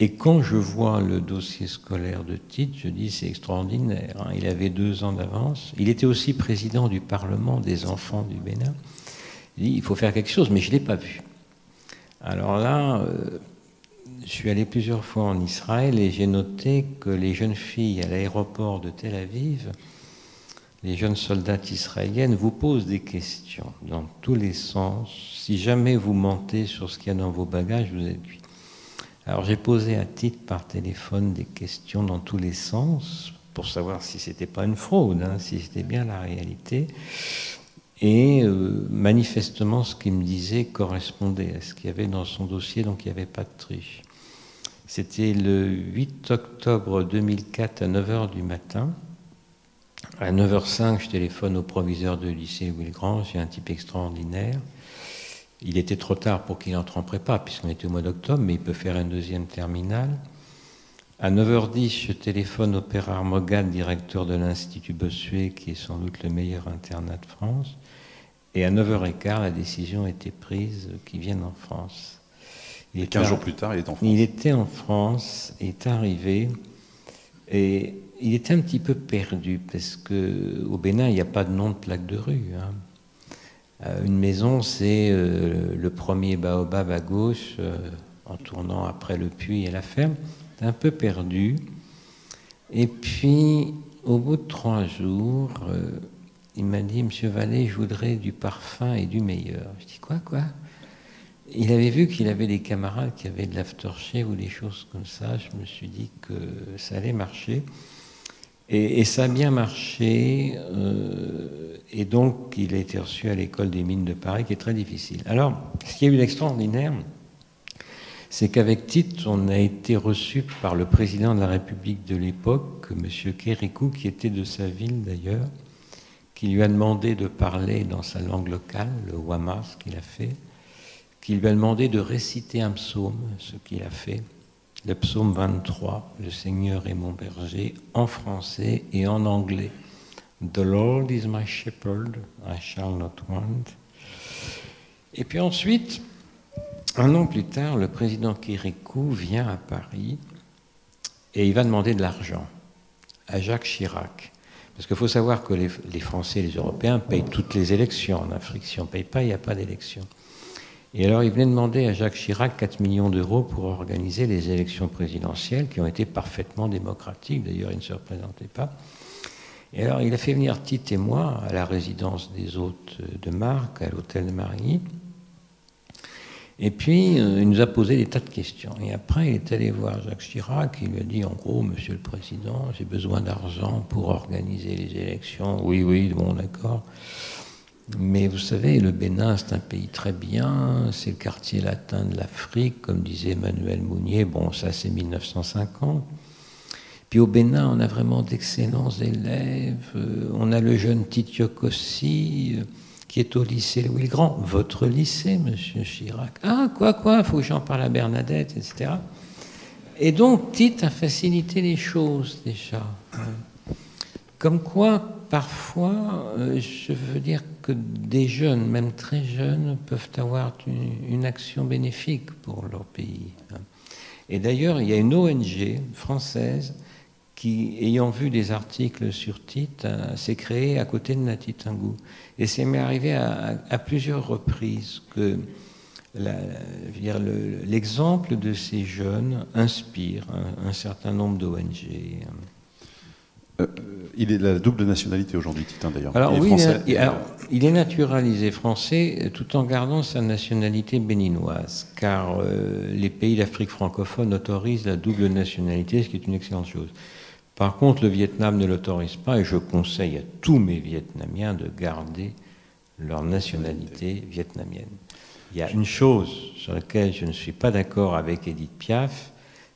Et quand je vois le dossier scolaire de Tite, je dis c'est extraordinaire. Hein. Il avait 2 ans d'avance. Il était aussi président du Parlement des enfants du Bénin. Il dit il faut faire quelque chose, mais je ne l'ai pas vu. Alors là, je suis allé plusieurs fois en Israël et j'ai noté que les jeunes filles à l'aéroport de Tel Aviv, les jeunes soldates israéliennes vous posent des questions dans tous les sens. Si jamais vous mentez sur ce qu'il y a dans vos bagages, vous êtes cuit. Alors j'ai posé à Tite par téléphone des questions dans tous les sens pour savoir si c'était pas une fraude, hein, si c'était bien la réalité. Et manifestement, ce qu'il me disait correspondait à ce qu'il y avait dans son dossier, donc il n'y avait pas de triche. C'était le 8 octobre 2004 à 9h du matin. À 9h05, je téléphone au proviseur de lycée Louis le Grand, c'est un type extraordinaire. Il était trop tard pour qu'il entre en prépa, puisqu'on était au mois d'octobre, mais il peut faire une deuxième terminale. À 9h10, je téléphone au père Armogad, directeur de l'Institut Bossuet, qui est sans doute le meilleur internat de France. Et à 9h15, la décision était prise qu'il vienne en France. Et 15 jours plus tard, il est en France. Il était en France, il est arrivé, et il était un petit peu perdu, parce qu'au Bénin, il n'y a pas de nom de plaque de rue. Hein. Une maison, c'est le premier baobab à gauche, en tournant après le puits et la ferme. C'est un peu perdu. Et puis, au bout de 3 jours, il m'a dit, Monsieur Vallée, je voudrais du parfum et du meilleur. Je dis, quoi? Il avait vu qu'il avait des camarades qui avaient de l'aftershave ou des choses comme ça. Je me suis dit que ça allait marcher. Et ça a bien marché. Et donc, il a été reçu à l'école des mines de Paris, qui est très difficile. Alors, ce qui y a eu d'extraordinaire, c'est qu'avec Tite, on a été reçu par le président de la République de l'époque, M. Kérékou, qui était de sa ville d'ailleurs, qui lui a demandé de parler dans sa langue locale, le Wama, ce qu'il a fait, qui lui a demandé de réciter un psaume, ce qu'il a fait, le psaume 23, « Le Seigneur est mon berger », en français et en anglais. « The Lord is my shepherd, I shall not want ». Et puis ensuite, 1 an plus tard, le président Kérékou vient à Paris et il va demander de l'argent à Jacques Chirac. Parce qu'il faut savoir que les Français et les Européens payent toutes les élections. En Afrique, si on ne paye pas, il n'y a pas d'élection. Et alors, il venait demander à Jacques Chirac 4 millions d'euros pour organiser les élections présidentielles qui ont été parfaitement démocratiques. D'ailleurs, il ne se représentait pas. Et alors, il a fait venir Tite et moi à la résidence des hôtes de marque, à l'hôtel de Marigny. Et puis, il nous a posé des tas de questions. Et après, il est allé voir Jacques Chirac. Il lui a dit, en gros, Monsieur le Président, j'ai besoin d'argent pour organiser les élections. Oui, bon, d'accord. Mais vous savez, le Bénin, c'est un pays très bien. C'est le quartier latin de l'Afrique, comme disait Emmanuel Mounier. Bon, ça, c'est 1950. Puis au Bénin, on a vraiment d'excellents élèves. On a le jeune Tite Yokossi, qui est au lycée Louis le Grand. Votre lycée, Monsieur Chirac. Ah, quoi, il faut que j'en parle à Bernadette, etc. Et donc, Tite a facilité les choses, déjà. Comme quoi, parfois, je veux dire que des jeunes, même très jeunes, peuvent avoir une action bénéfique pour leur pays. Et d'ailleurs, il y a une ONG française qui, ayant vu des articles sur Tite, s'est créée à côté de Natitingou. Et c'est m'est arrivé à plusieurs reprises que l'exemple de ces jeunes inspire un certain nombre d'ONG. Il est de la double nationalité aujourd'hui, Tite, d'ailleurs. Alors, oui, il est naturalisé français tout en gardant sa nationalité béninoise, car les pays d'Afrique francophone autorisent la double nationalité, ce qui est une excellente chose. Par contre, le Vietnam ne l'autorise pas, et je conseille à tous mes Vietnamiens de garder leur nationalité vietnamienne. Il y a une chose sur laquelle je ne suis pas d'accord avec Édith Piaf,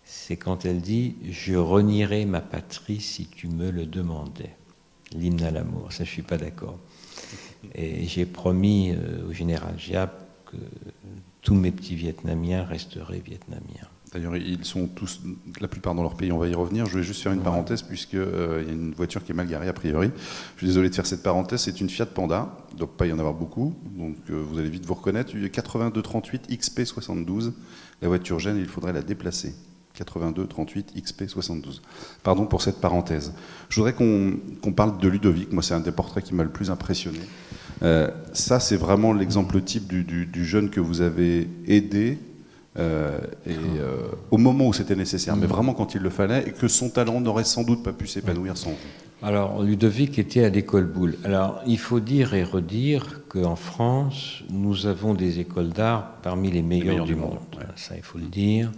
c'est quand elle dit « Je renierai ma patrie si tu me le demandais ». L'hymne à l'amour, ça je ne suis pas d'accord. Et j'ai promis au général Giap que tous mes petits Vietnamiens resteraient Vietnamiens. D'ailleurs, ils sont tous, la plupart dans leur pays, on va y revenir. Je vais juste faire une parenthèse, puisqu'il y a une voiture qui est mal garée, a priori. Je suis désolé de faire cette parenthèse, c'est une Fiat Panda, il ne doit pas y en avoir beaucoup, donc vous allez vite vous reconnaître. 8238 XP72, la voiture gêne, il faudrait la déplacer. 8238 XP72. Pardon pour cette parenthèse. Je voudrais qu'on parle de Ludovic. Moi, c'est un des portraits qui m'a le plus impressionné. Ça, c'est vraiment l'exemple type du jeune que vous avez aidé au moment où c'était nécessaire, mais vraiment quand il le fallait, et que son talent n'aurait sans doute pas pu s'épanouir sans vous. Alors, Ludovic était à l'école Boulle. Alors, il faut dire et redire qu'en France, nous avons des écoles d'art parmi les meilleures du monde. Ouais. Ça, il faut le dire.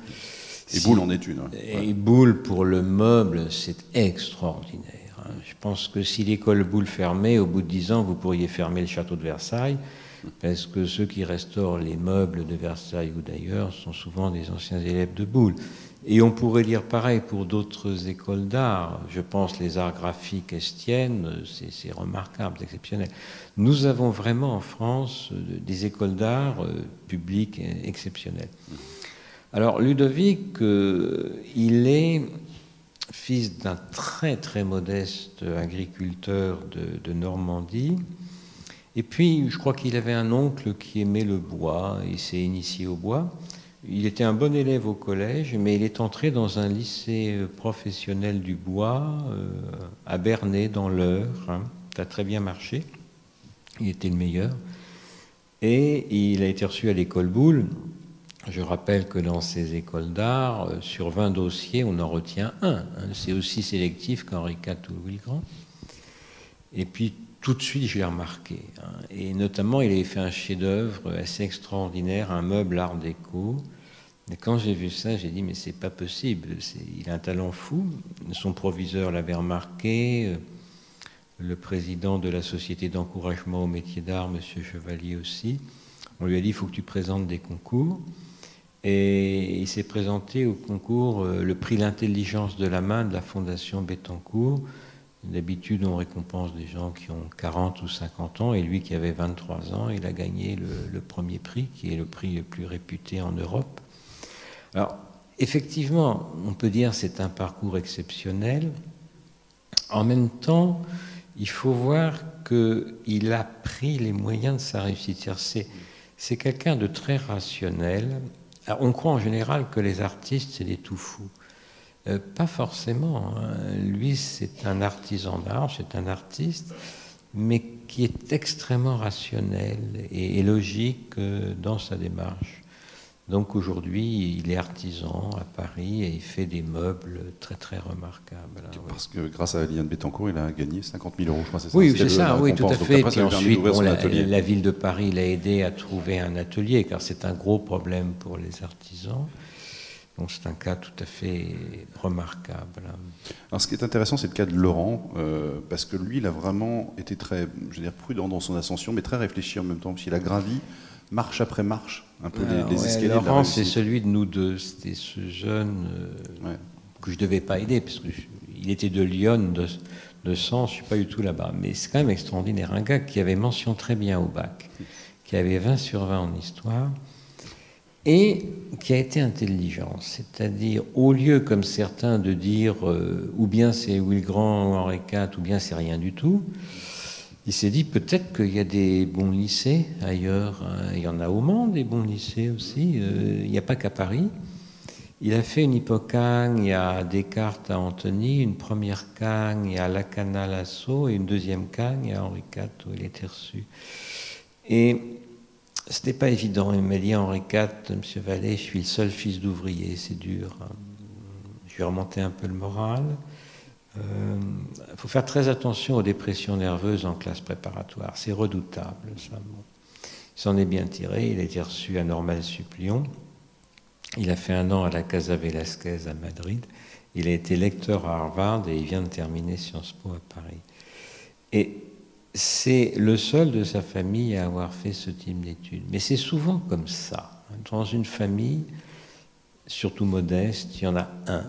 Et Boulle en est une. Et Boulle, pour le meuble, c'est extraordinaire. Je pense que si l'école Boulle fermait, au bout de 10 ans, vous pourriez fermer le château de Versailles, parce que ceux qui restaurent les meubles de Versailles ou d'ailleurs sont souvent des anciens élèves de Boulle. Et on pourrait dire pareil pour d'autres écoles d'art. Je pense les arts graphiques Estienne, c'est remarquable, c'est exceptionnel. Nous avons vraiment en France des écoles d'art publiques exceptionnelles. Alors Ludovic, il est fils d'un très très modeste agriculteur de Normandie. Et puis je crois qu'il avait un oncle qui aimait le bois, il s'est initié au bois. Il était un bon élève au collège, mais il est entré dans un lycée professionnel du bois à Bernay, dans l'Eure. Ça a très bien marché. Il était le meilleur. Et il a été reçu à l'école Boulle. Je rappelle que dans ces écoles d'art, sur 20 dossiers, on en retient un. C'est aussi sélectif qu'Henri IV ou Louis le Grand. Et puis, tout de suite, je l'ai remarqué. Et notamment, il avait fait un chef-d'œuvre assez extraordinaire, un meuble art déco. Et quand j'ai vu ça, j'ai dit, mais c'est pas possible. Il a un talent fou. Son proviseur l'avait remarqué. Le président de la Société d'encouragement au métier d'art, M. Chevalier aussi. On lui a dit, il faut que tu présentes des concours. Et il s'est présenté au concours le prix L'intelligence de la main de la Fondation Bettencourt. D'habitude, on récompense des gens qui ont 40 ou 50 ans, et lui qui avait 23 ans, il a gagné le premier prix, qui est le prix le plus réputé en Europe. Alors, effectivement, on peut dire que c'est un parcours exceptionnel. En même temps, il faut voir qu'il a pris les moyens de sa réussite. C'est quelqu'un de très rationnel. Alors, on croit en général que les artistes, c'est des tout fous. Pas forcément. Lui, c'est un artisan d'art, c'est un artiste, mais qui est extrêmement rationnel et logique dans sa démarche. Donc aujourd'hui, il est artisan à Paris et il fait des meubles très très remarquables. Parce que grâce à Liliane Bettencourt, il a gagné 50 000 €, je crois, c'est ça? Oui, c'est ça, oui, tout à fait. Après, puis ensuite, la ville de Paris l'a aidé à trouver un atelier, car c'est un gros problème pour les artisans. Donc c'est un cas tout à fait remarquable. Alors ce qui est intéressant, c'est le cas de Laurent, parce que lui, il a vraiment été très, je veux dire, prudent dans son ascension, mais très réfléchi en même temps, parce qu'il a gravi marche après marche, un peu les escaliers. Laurent, c'est celui de nous deux. C'était ce jeune que je ne devais pas aider, parce qu'il était de Lyon, de Sens, je ne suis pas du tout là-bas. Mais c'est quand même extraordinaire. Un gars qui avait mention très bien au bac, qui avait 20 sur 20 en histoire, et qui a été intelligent. C'est-à-dire, au lieu, comme certains, de dire ou bien c'est Louis le Grand ou Henri IV, ou bien c'est rien du tout, il s'est dit peut-être qu'il y a des bons lycées ailleurs. Il y en a au Mans, des bons lycées aussi. Il n'y a pas qu'à Paris. Il a fait une hypocagne à Descartes à Antony, une première cagne à Lacanal à Sceaux et une deuxième cagne à Henri IV où il était reçu. Et c'était pas évident. Il m'a dit, Henri IV, M. Vallée, je suis le seul fils d'ouvrier, c'est dur. Je vais remonter un peu le moral. Il faut faire très attention aux dépressions nerveuses en classe préparatoire. C'est redoutable, ça. Bon. Il s'en est bien tiré. Il a été reçu à Normal Supplion. Il a fait 1 an à la Casa Velasquez à Madrid. Il a été lecteur à Harvard et il vient de terminer Sciences Po à Paris. Et c'est le seul de sa famille à avoir fait ce type d'études. Mais c'est souvent comme ça. Dans une famille, surtout modeste, il y en a un,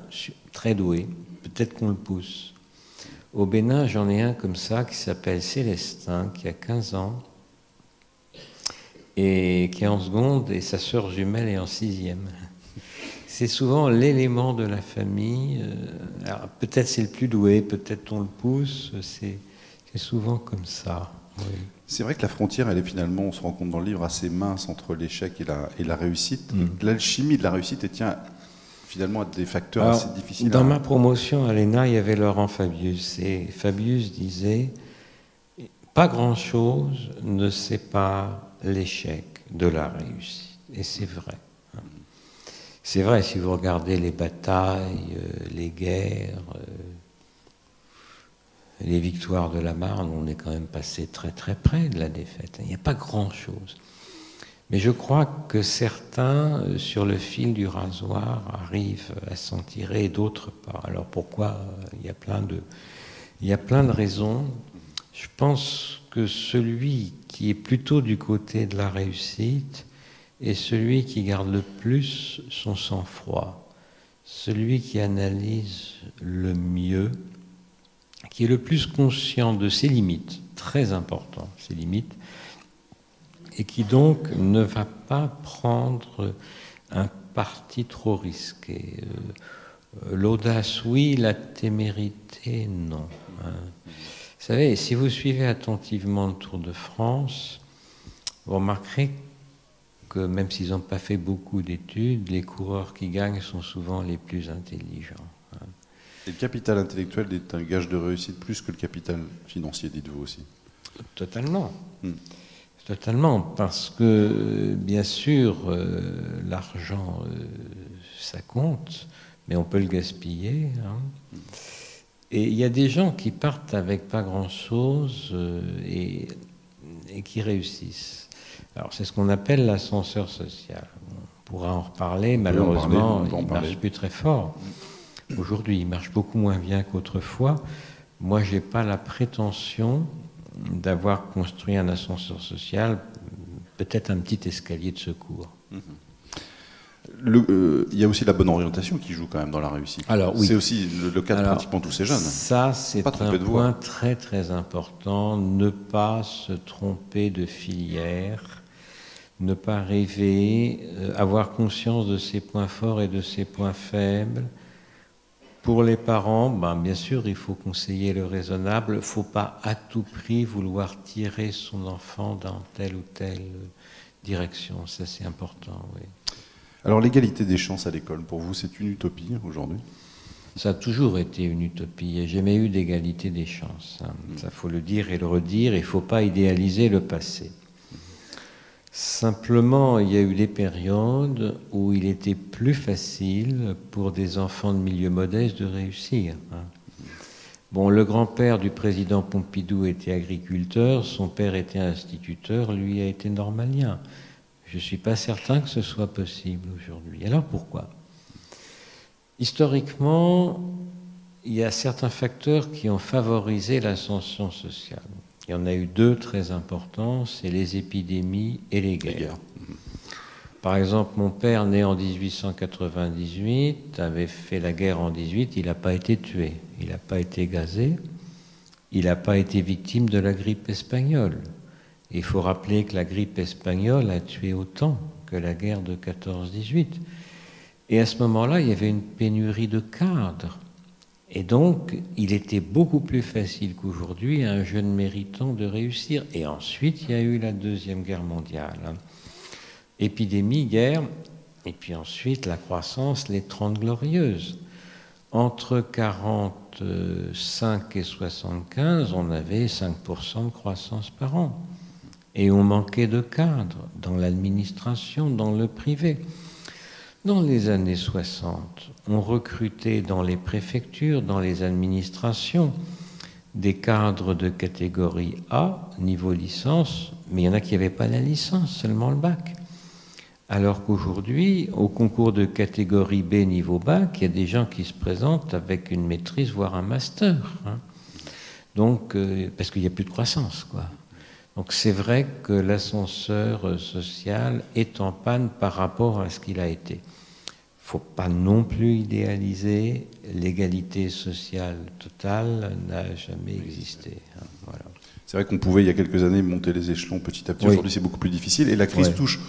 très doué, peut-être qu'on le pousse. Au Bénin, j'en ai un comme ça qui s'appelle Célestin, qui a 15 ans, et qui est en seconde, et sa sœur jumelle est en 6e. C'est souvent l'élément de la famille. Alors, peut-être c'est le plus doué, peut-être on le pousse, c'est souvent comme ça. Oui. C'est vrai que la frontière, elle est finalement, on se rend compte dans le livre, assez mince entre l'échec et la réussiite. L'alchimie de la réussite, elle tient finalement à des facteurs assez difficiles. Dans ma promotion à l'ENA, il y avait Laurent Fabius. Et Fabius disait « Pas grand-chose ne sépare l'échec de la réussite. » Et c'est vrai. C'est vrai, si vous regardez les batailles, les guerres, les victoires de la Marne, on est quand même passé très très près de la défaite. Il n'y a pas grand-chose. Mais je crois que certains, sur le fil du rasoir, arrivent à s'en tirer et d'autres pas. Alors pourquoi? Il y a plein de raisons. Je pense que celui qui est plutôt du côté de la réussite est celui qui garde le plus son sang-froid, celui qui analyse le mieux, qui est le plus conscient de ses limites, très important, ses limites, et qui donc ne va pas prendre un parti trop risqué. L'audace, oui, la témérité, non. Vous savez, si vous suivez attentivement le Tour de France, vous remarquerez que même s'ils n'ont pas fait beaucoup d'études, les coureurs qui gagnent sont souvent les plus intelligents. Et le capital intellectuel est un gage de réussite plus que le capital financier, dites-vous aussi. Totalement. Totalement, parce que bien sûr, l'argent, ça compte, mais on peut le gaspiller. Et il y a des gens qui partent avec pas grand-chose et qui réussissent. Alors c'est ce qu'on appelle l'ascenseur social. On pourra en reparler, malheureusement, il ne marche plus très fort. Aujourd'hui, il marche beaucoup moins bien qu'autrefois. Moi, je n'ai pas la prétention d'avoir construit un ascenseur social, peut-être un petit escalier de secours. Il y a aussi la bonne orientation qui joue quand même dans la réussite. Alors, oui. C'est aussi le cas de pratiquement tous ces jeunes. Ça, c'est un point très très important. Ne pas se tromper de filière, ne pas rêver, avoir conscience de ses points forts et de ses points faibles. Pour les parents, bien sûr, il faut conseiller le raisonnable. Il ne faut pas à tout prix vouloir tirer son enfant dans telle ou telle direction. Ça, c'est important, oui. Alors, l'égalité des chances à l'école, pour vous, c'est une utopie aujourd'hui? Ça a toujours été une utopie. Il n'y a jamais eu d'égalité des chances. Ça, faut le dire et le redire. Il ne faut pas idéaliser le passé. Simplement, il y a eu des périodes où il était plus facile pour des enfants de milieu modeste de réussir. Bon, le grand-père du président Pompidou était agriculteur, son père était instituteur, lui a été normalien. Je ne suis pas certain que ce soit possible aujourd'hui. Alors pourquoi? Historiquement, il y a certains facteurs qui ont favorisé l'ascension sociale. Il y en a eu deux très importants, c'est les épidémies et les guerres. Par exemple, mon père, né en 1898, avait fait la guerre en 18, il n'a pas été tué, il n'a pas été gazé, il n'a pas été victime de la grippe espagnole. Il faut rappeler que la grippe espagnole a tué autant que la guerre de 14-18. Et à ce moment-là, il y avait une pénurie de cadres. Et donc, il était beaucoup plus facile qu'aujourd'hui à un jeune méritant de réussir. Et ensuite, il y a eu la Deuxième Guerre mondiale. Épidémie, guerre, et puis ensuite la croissance, les 30 glorieuses. Entre 45 et 75, on avait 5% de croissance par an. Et on manquait de cadres dans l'administration, dans le privé. Dans les années 60, on recrutait dans les préfectures, dans les administrations, des cadres de catégorie A, niveau licence, mais il y en a qui n'avaient pas la licence, seulement le bac. Alors qu'aujourd'hui, au concours de catégorie B, niveau bac, il y a des gens qui se présentent avec une maîtrise, voire un master. Donc, parce qu'il n'y a plus de croissance, quoi. Donc c'est vrai que l'ascenseur social est en panne par rapport à ce qu'il a été. Il ne faut pas non plus idéaliser, l'égalité sociale totale n'a jamais existé. Voilà. C'est vrai qu'on pouvait il y a quelques années monter les échelons petit à petit, aujourd'hui c'est beaucoup plus difficile et la crise touche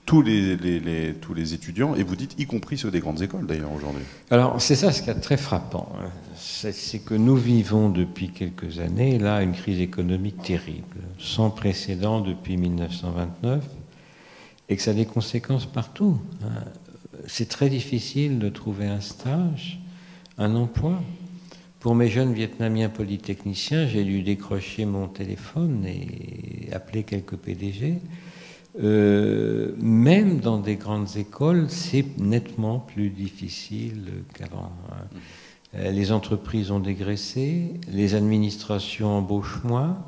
tous les étudiants, et vous dites y compris ceux des grandes écoles d'ailleurs aujourd'hui. Alors c'est ça ce qui est très frappant, c'est que nous vivons depuis quelques années là une crise économique terrible, sans précédent depuis 1929, et que ça a des conséquences partout. C'est très difficile de trouver un stage, un emploi. Pour mes jeunes Vietnamiens polytechniciens, j'ai dû décrocher mon téléphone et appeler quelques PDG. Même dans des grandes écoles, c'est nettement plus difficile qu'avant. Les entreprises ont dégraissé, les administrations embauchent moins,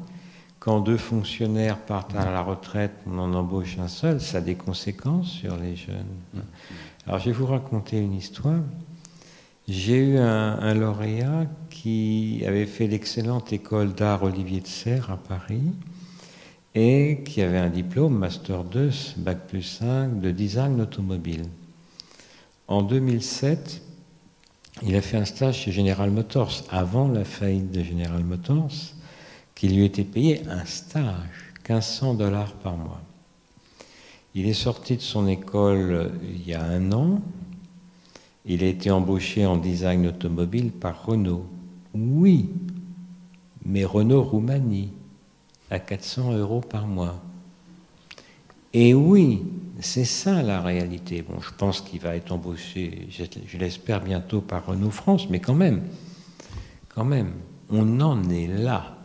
quand 2 fonctionnaires partent à la retraite, on en embauche un seul, ça a des conséquences sur les jeunes. Alors je vais vous raconter une histoire. J'ai eu un lauréat qui avait fait l'excellente école d'art Olivier de Serres à Paris et qui avait un diplôme Master 2, Bac+5 de design automobile. En 2007, il a fait un stage chez General Motors, avant la faillite de General Motors, qui lui était payé un stage, 1500 $ par mois. Il est sorti de son école il y a 1 an. Il a été embauché en design automobile par Renault. Oui, mais Renault Roumanie, à 400 € par mois. Et oui, c'est ça la réalité. Bon, je pense qu'il va être embauché, je l'espère bientôt par Renault France, mais quand même, on en est là.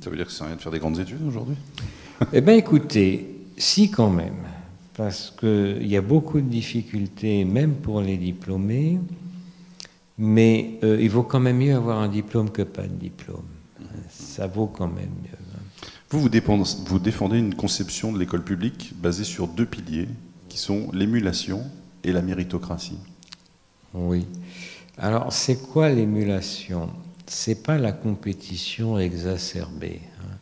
Ça veut dire que ça sert à rien de faire des grandes études aujourd'hui? Eh bien, écoutez, si quand même, parce qu'il y a beaucoup de difficultés, même pour les diplômés, mais il vaut quand même mieux avoir un diplôme que pas de diplôme. Ça vaut quand même mieux. Vous défendez une conception de l'école publique basée sur 2 piliers, qui sont l'émulation et la méritocratie. Oui. Alors, c'est quoi l'émulation? C'est pas la compétition exacerbée, hein.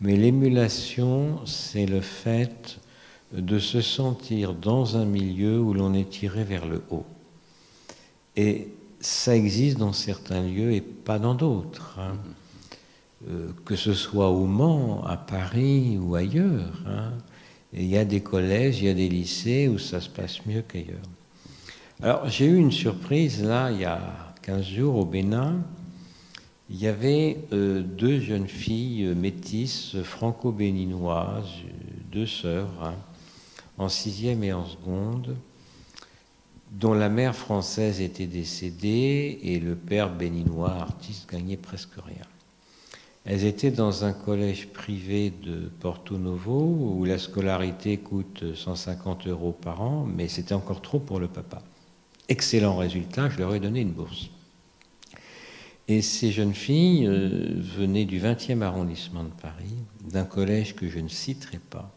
Mais l'émulation, c'est le fait de se sentir dans un milieu où l'on est tiré vers le haut. Et ça existe dans certains lieux et pas dans d'autres, hein. Que ce soit au Mans, à Paris ou ailleurs, hein. Et il y a des collèges, il y a des lycées où ça se passe mieux qu'ailleurs. Alors, j'ai eu une surprise, là, il y a 15 jours, au Bénin. Il y avait 2 jeunes filles métisses franco-béninoises, 2 sœurs, hein, en 6e et en seconde, dont la mère française était décédée et le père béninois, artiste, gagnait presque rien. Elles étaient dans un collège privé de Porto Novo où la scolarité coûte 150 € par an, mais c'était encore trop pour le papa. Excellent résultat, je leur ai donné une bourse. Et ces jeunes filles venaient du 20e arrondissement de Paris, d'un collège que je ne citerai pas.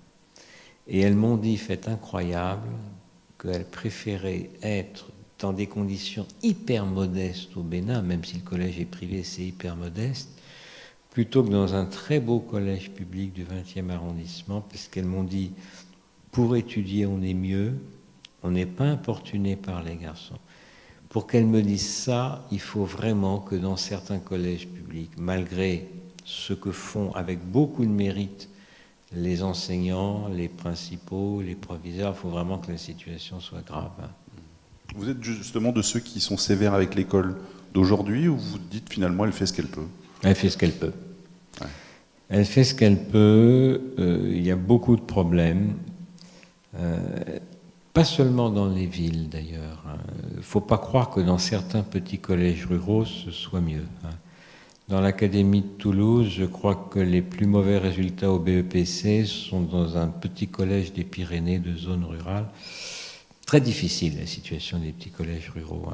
Et elles m'ont dit, fait incroyable, qu'elles préféraient être dans des conditions hyper modestes au Bénin, même si le collège est privé, c'est hyper modeste, plutôt que dans un très beau collège public du 20e arrondissement, parce qu'elles m'ont dit, pour étudier, on est mieux, on n'est pas importuné par les garçons. Pour qu'elles me disent ça, il faut vraiment que dans certains collèges publics, malgré ce que font avec beaucoup de mérite les enseignants, les principaux, les proviseurs, il faut vraiment que la situation soit grave. Vous êtes justement de ceux qui sont sévères avec l'école d'aujourd'hui, ou vous dites finalement elle fait ce qu'elle peut? Elle fait ce qu'elle peut. Ouais. Elle fait ce qu'elle peut. Il y a beaucoup de problèmes. Pas seulement dans les villes d'ailleurs. Il ne faut pas croire que dans certains petits collèges ruraux, ce soit mieux. Dans l'académie de Toulouse, je crois que les plus mauvais résultats au BEPC sont dans un petit collège des Pyrénées de zone rurale. Très difficile la situation des petits collèges ruraux,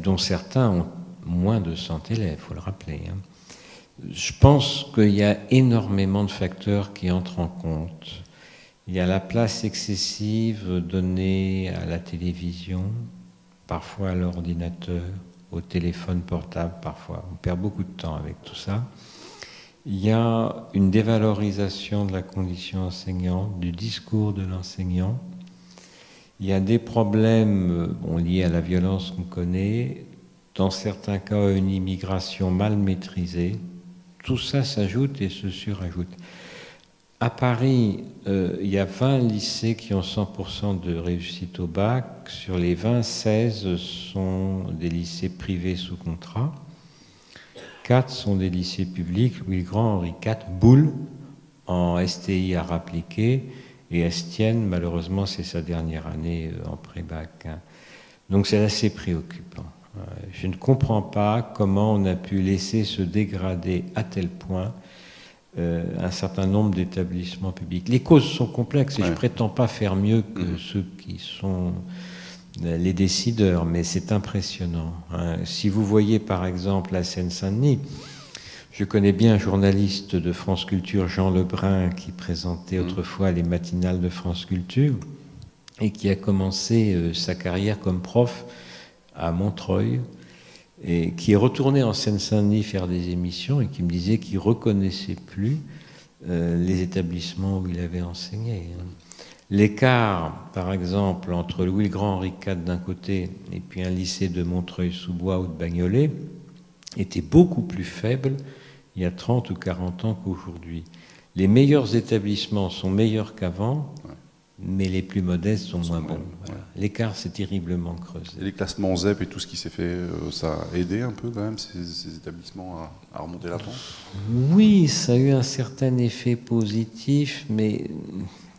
dont certains ont moins de 100 élèves, il faut le rappeler. Je pense qu'il y a énormément de facteurs qui entrent en compte. Il y a la place excessive donnée à la télévision, parfois à l'ordinateur, au téléphone portable, parfois. On perd beaucoup de temps avec tout ça. Il y a une dévalorisation de la condition enseignante, du discours de l'enseignant. Il y a des problèmes liés à la violence qu'on connaît, dans certains cas une immigration mal maîtrisée. Tout ça s'ajoute et se surajoute. À Paris, il y a 20 lycées qui ont 100% de réussite au bac. Sur les 20, 16 sont des lycées privés sous contrat. 4 sont des lycées publics, Louis le Grand, Henri IV, Boulle, en STI art appliqué, et Estienne, malheureusement, c'est sa dernière année en pré-bac. Donc c'est assez préoccupant. Je ne comprends pas comment on a pu laisser se dégrader à tel point un certain nombre d'établissements publics. Les causes sont complexes et je ne prétends pas faire mieux que ceux qui sont les décideurs, mais c'est impressionnant. Si vous voyez par exemple la Seine-Saint-Denis, Je connais bien un journaliste de France Culture, Jean Lebrun, qui présentait autrefois les matinales de France Culture et qui a commencé sa carrière comme prof à Montreuil et qui est retourné en Seine-Saint-Denis faire des émissions et qui me disait qu'il ne reconnaissait plus les établissements où il avait enseigné. L'écart, par exemple, entre Louis-le-Grand Henri IV d'un côté et puis un lycée de Montreuil-sous-Bois ou de Bagnolet était beaucoup plus faible il y a 30 ou 40 ans qu'aujourd'hui. Les meilleurs établissements sont meilleurs qu'avant, mais les plus modestes sont moins bons. Voilà. L'écart s'est terriblement creusé. Et les classements ZEP et tout ce qui s'est fait, ça a aidé un peu quand même ces établissements à remonter la pente? Oui, ça a eu un certain effet positif, mais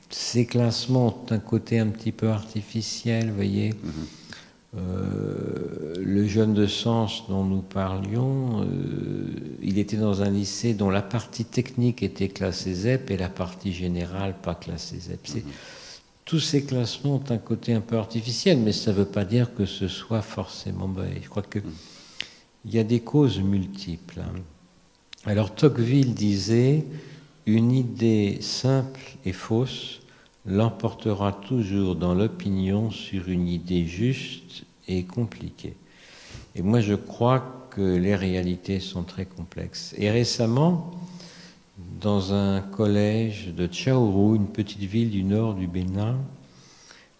ces classements ont un côté un petit peu artificiel, vous voyez. Le jeune de Sens dont nous parlions, il était dans un lycée dont la partie technique était classée ZEP et la partie générale pas classée ZEP. Tous ces classements ont un côté un peu artificiel, mais ça ne veut pas dire que ce soit forcément mauvais. Je crois qu'il y a des causes multiples. Alors Tocqueville disait « Une idée simple et fausse l'emportera toujours dans l'opinion sur une idée juste et compliquée. » Et moi, je crois que les réalités sont très complexes. Et récemment, dans un collège de Tchaourou, une petite ville du nord du Bénin,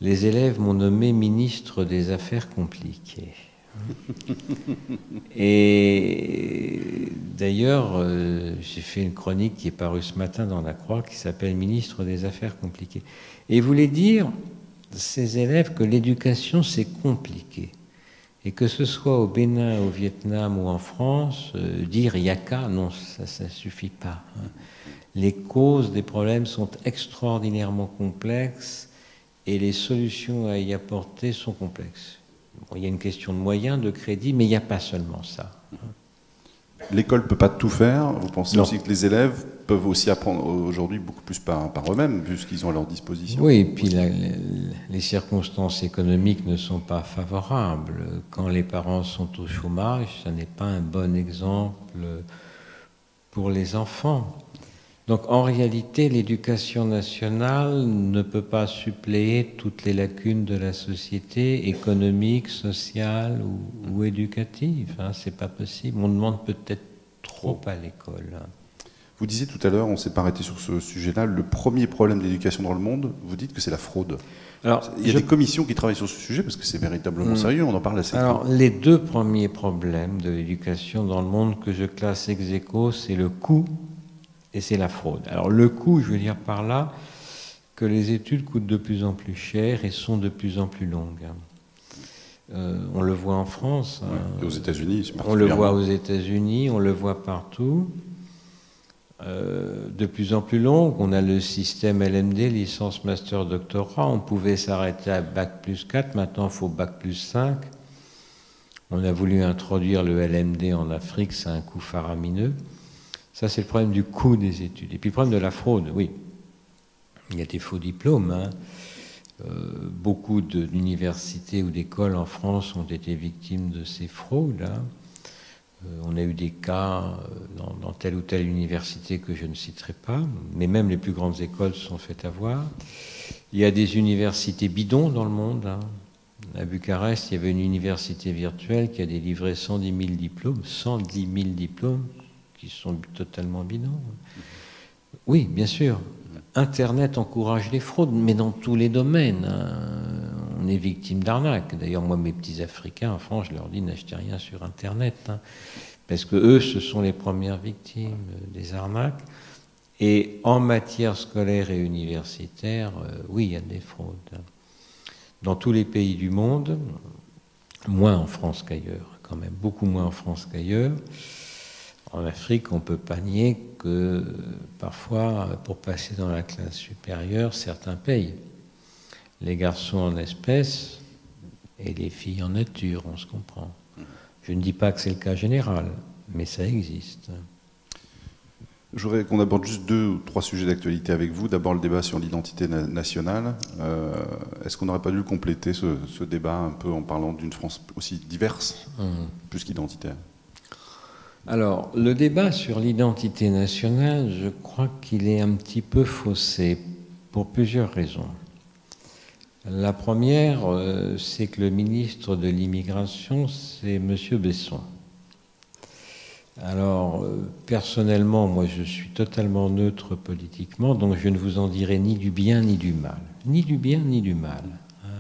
les élèves m'ont nommé ministre des Affaires compliquées. Et d'ailleurs, j'ai fait une chronique qui est parue ce matin dans la Croix qui s'appelle Ministre des Affaires compliquées. Et il voulait dire, ces élèves, que l'éducation c'est compliqué. Et que ce soit au Bénin, au Vietnam ou en France, dire yaka, non, ça ne suffit pas. Les causes des problèmes sont extraordinairement complexes et les solutions à y apporter sont complexes. Bon, il y a une question de moyens, de crédit, mais il n'y a pas seulement ça. L'école ne peut pas tout faire. Vous pensez Non. aussi que les élèves peuvent aussi apprendre aujourd'hui beaucoup plus par eux-mêmes, puisqu'ils ont à leur disposition? Oui, et puis les circonstances économiques ne sont pas favorables. Quand les parents sont au chômage, ça n'est pas un bon exemple pour les enfants. Donc en réalité, l'éducation nationale ne peut pas suppléer toutes les lacunes de la société économique, sociale ou éducative. C'est pas possible. On demande peut-être trop à l'école. Vous disiez tout à l'heure, on ne s'est pas arrêté sur ce sujet-là, le premier problème d'éducation dans le monde, vous dites que c'est la fraude. Alors, il y a des commissions qui travaillent sur ce sujet parce que c'est véritablement sérieux, on en parle assez. Alors, les deux premiers problèmes de l'éducation dans le monde que je classe ex aequo, c'est le coût et c'est la fraude. Alors, le coût, je veux dire par là que les études coûtent de plus en plus cher et sont de plus en plus longues. On le voit en France. Et aux États-Unis, on le voit aux États-Unis, on le voit partout. De plus en plus longue. On a le système LMD, licence, master, doctorat. On pouvait s'arrêter à bac plus 4, maintenant il faut bac plus 5. On a voulu introduire le LMD en Afrique, c'est un coût faramineux. Ça, c'est le problème du coût des études. Et puis le problème de la fraude, oui. Il y a des faux diplômes. Beaucoup d'universités ou d'écoles en France ont été victimes de ces fraudes. On a eu des cas dans telle ou telle université que je ne citerai pas, mais même les plus grandes écoles se sont faites avoir. Il y a des universités bidons dans le monde. À Bucarest, il y avait une université virtuelle qui a délivré 110 000 diplômes, 110 000 diplômes qui sont totalement bidons. Oui, bien sûr. Internet encourage les fraudes, mais dans tous les domaines. On est victime d'arnaques. D'ailleurs, moi, mes petits Africains, en France, je leur dis n'achetez rien sur Internet. Parce que eux, ce sont les premières victimes des arnaques. Et en matière scolaire et universitaire, oui, il y a des fraudes. Dans tous les pays du monde, moins en France qu'ailleurs, quand même, beaucoup moins en France qu'ailleurs. En Afrique, on ne peut pas nier que parfois, pour passer dans la classe supérieure, certains payent. Les garçons en espèces et les filles en nature, on se comprend. Je ne dis pas que c'est le cas général, mais ça existe. Je voudrais qu'on aborde juste 2 ou 3 sujets d'actualité avec vous. D'abord, le débat sur l'identité nationale. Est-ce qu'on n'aurait pas dû compléter ce débat un peu en parlant d'une France aussi diverse, plus qu'identitaire? Alors, le débat sur l'identité nationale, je crois qu'il est un petit peu faussé pour plusieurs raisons. La première, c'est que le ministre de l'Immigration, c'est M. Besson. Alors, personnellement, moi, je suis totalement neutre politiquement, donc je ne vous en dirai ni du bien ni du mal. Ni du bien ni du mal. Je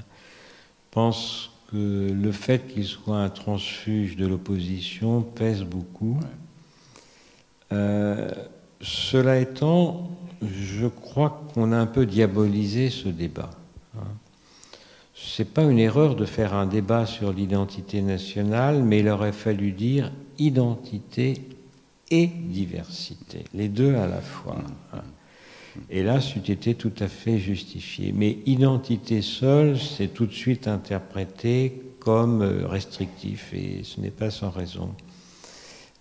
pense que le fait qu'il soit un transfuge de l'opposition pèse beaucoup. Cela étant, je crois qu'on a un peu diabolisé ce débat. Ce n'est pas une erreur de faire un débat sur l'identité nationale, mais il aurait fallu dire identité et diversité, les deux à la fois. Et là, c'eût été tout à fait justifié. Mais identité seule, c'est tout de suite interprété comme restrictif, et ce n'est pas sans raison.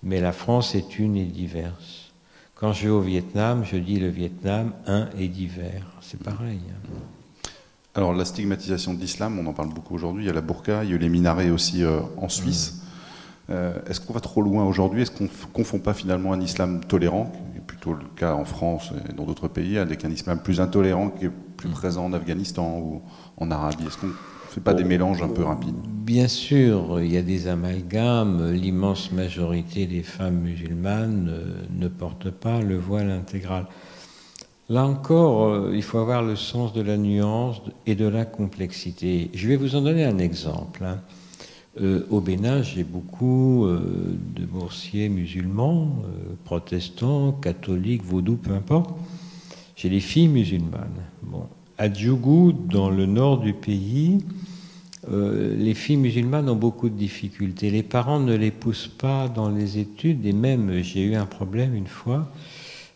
Mais la France est une et diverse. Quand je vais au Vietnam, je dis le Vietnam, un et divers. C'est pareil. Alors, la stigmatisation de l'islam, on en parle beaucoup aujourd'hui. Il y a la burqa, il y a eu les minarets aussi en Suisse. Est-ce qu'on va trop loin aujourd'hui? Est-ce qu'on ne confond pas finalement un islam tolérant, qui est plutôt le cas en France et dans d'autres pays, avec un islam plus intolérant qui est plus présent en Afghanistan ou en Arabie? Est-ce qu'on ne fait pas des mélanges un peu rapides? Bien sûr, il y a des amalgames. L'immense majorité des femmes musulmanes ne portent pas le voile intégral. Là encore, il faut avoir le sens de la nuance et de la complexité. Je vais vous en donner un exemple. Au Bénin, j'ai beaucoup de boursiers musulmans, protestants, catholiques, vaudous, peu importe. J'ai des filles musulmanes. Bon. À Djougou, dans le nord du pays, les filles musulmanes ont beaucoup de difficultés. Les parents ne les poussent pas dans les études, et même, j'ai eu un problème une fois.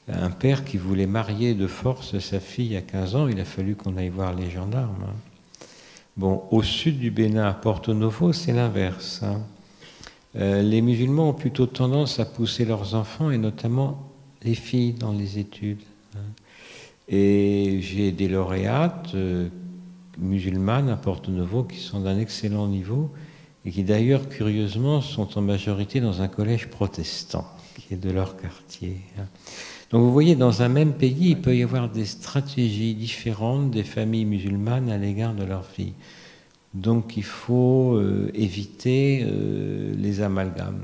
Un père qui voulait marier de force sa fille à 15 ans, il a fallu qu'on aille voir les gendarmes. Bon, au sud du Bénin, à Porto Novo, c'est l'inverse. Les musulmans ont plutôt tendance à pousser leurs enfants, et notamment les filles, dans les études. Et j'ai des lauréates musulmanes à Porto Novo qui sont d'un excellent niveau, et qui d'ailleurs, curieusement, sont en majorité dans un collège protestant, qui est de leur quartier. Donc vous voyez, dans un même pays, il peut y avoir des stratégies différentes des familles musulmanes à l'égard de leurs filles. Donc il faut éviter les amalgames.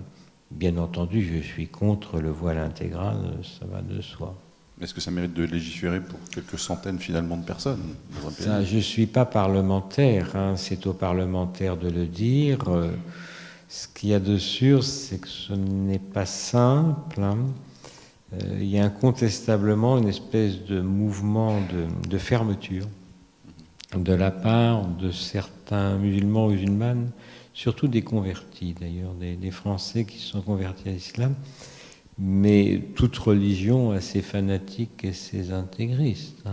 Bien entendu, je suis contre le voile intégral, ça va de soi. Est-ce que ça mérite de légiférer pour quelques centaines finalement de personnes dans un pays? Ça, je ne suis pas parlementaire, c'est aux parlementaires de le dire. Ce qu'il y a de sûr, c'est que ce n'est pas simple. Il y a incontestablement une espèce de mouvement de fermeture de la part de certains musulmans ou musulmanes, surtout des convertis d'ailleurs, des Français qui se sont convertis à l'islam, mais toute religion a ses fanatiques et ses intégristes.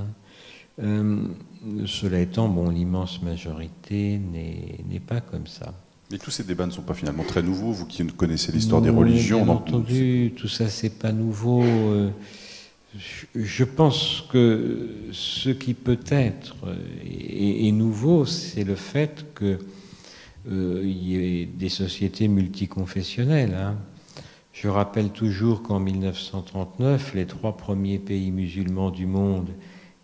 Cela étant, bon, l'immense majorité n'est pas comme ça. Mais tous ces débats ne sont pas finalement très nouveaux, vous qui connaissez l'histoire des religions. Bien entendu, tout ça, c'est pas nouveau. Je pense que ce qui peut-être est nouveau, c'est le fait qu'il y ait des sociétés multiconfessionnelles. Je rappelle toujours qu'en 1939, les 3 premiers pays musulmans du monde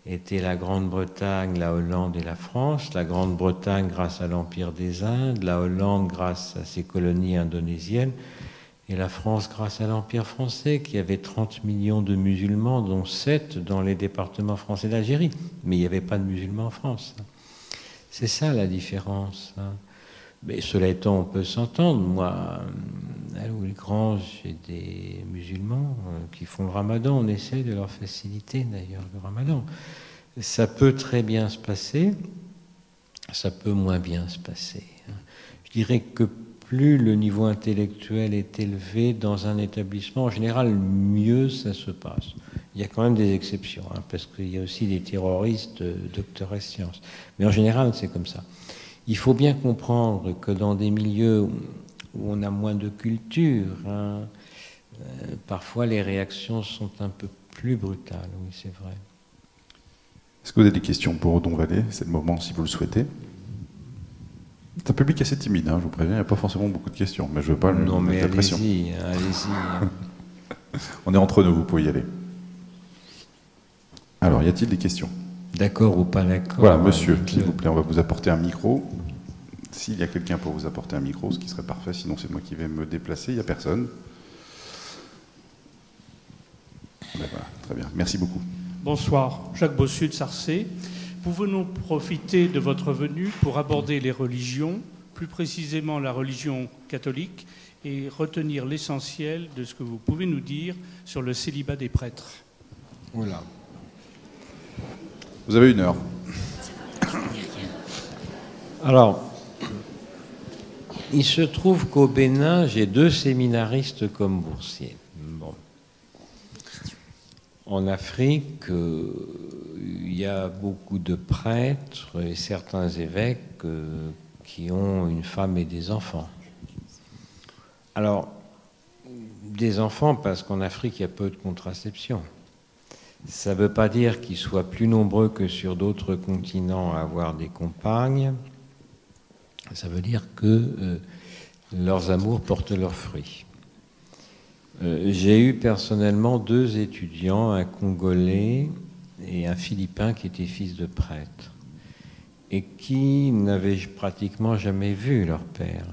étaient la Grande-Bretagne, la Hollande et la France. La Grande-Bretagne grâce à l'Empire des Indes, la Hollande grâce à ses colonies indonésiennes, et la France grâce à l'Empire français qui avait 30 millions de musulmans, dont 7 dans les départements français d'Algérie. Mais il n'y avait pas de musulmans en France. C'est ça la différence. Mais cela étant, on peut s'entendre. Moi, à Louis-le-Grand, j'ai des musulmans qui font le ramadan. On essaie de leur faciliter d'ailleurs le ramadan. Ça peut très bien se passer, ça peut moins bien se passer. Je dirais que plus le niveau intellectuel est élevé dans un établissement, en général, mieux ça se passe. Il y a quand même des exceptions, parce qu'il y a aussi des terroristes doctorats sciences. Mais en général, c'est comme ça. Il faut bien comprendre que dans des milieux où on a moins de culture, parfois les réactions sont un peu plus brutales, oui, c'est vrai. Est-ce que vous avez des questions pour Odon Vallée? C'est le moment, si vous le souhaitez. C'est un public assez timide, hein, je vous préviens, il n'y a pas forcément beaucoup de questions, mais je ne veux pas non, mais mettre la pression. allez-y, allez-y. On est entre nous, vous pouvez y aller. Alors, y a-t-il des questions? D'accord ou pas d'accord? Voilà, monsieur, s'il vous plaît, on va vous apporter un micro. S'il y a quelqu'un pour vous apporter un micro, ce qui serait parfait, sinon c'est moi qui vais me déplacer, il n'y a personne. Ben voilà, très bien, merci beaucoup. Bonsoir, Jacques Bossu de Sarcey. Pouvons-nous profiter de votre venue pour aborder les religions, plus précisément la religion catholique, et retenir l'essentiel de ce que vous pouvez nous dire sur le célibat des prêtres? Voilà. Vous avez 1 heure. Alors, il se trouve qu'au Bénin, j'ai 2 séminaristes comme boursiers. Bon. En Afrique, il y a beaucoup de prêtres et certains évêques qui ont une femme et des enfants. Alors, des enfants, parce qu'en Afrique, il y a peu de contraception. Ça ne veut pas dire qu'ils soient plus nombreux que sur d'autres continents à avoir des compagnes. Ça veut dire que leurs amours portent leurs fruits. J'ai eu personnellement 2 étudiants, un Congolais et un Philippin qui étaient fils de prêtres et qui n'avaient pratiquement jamais vu leur père.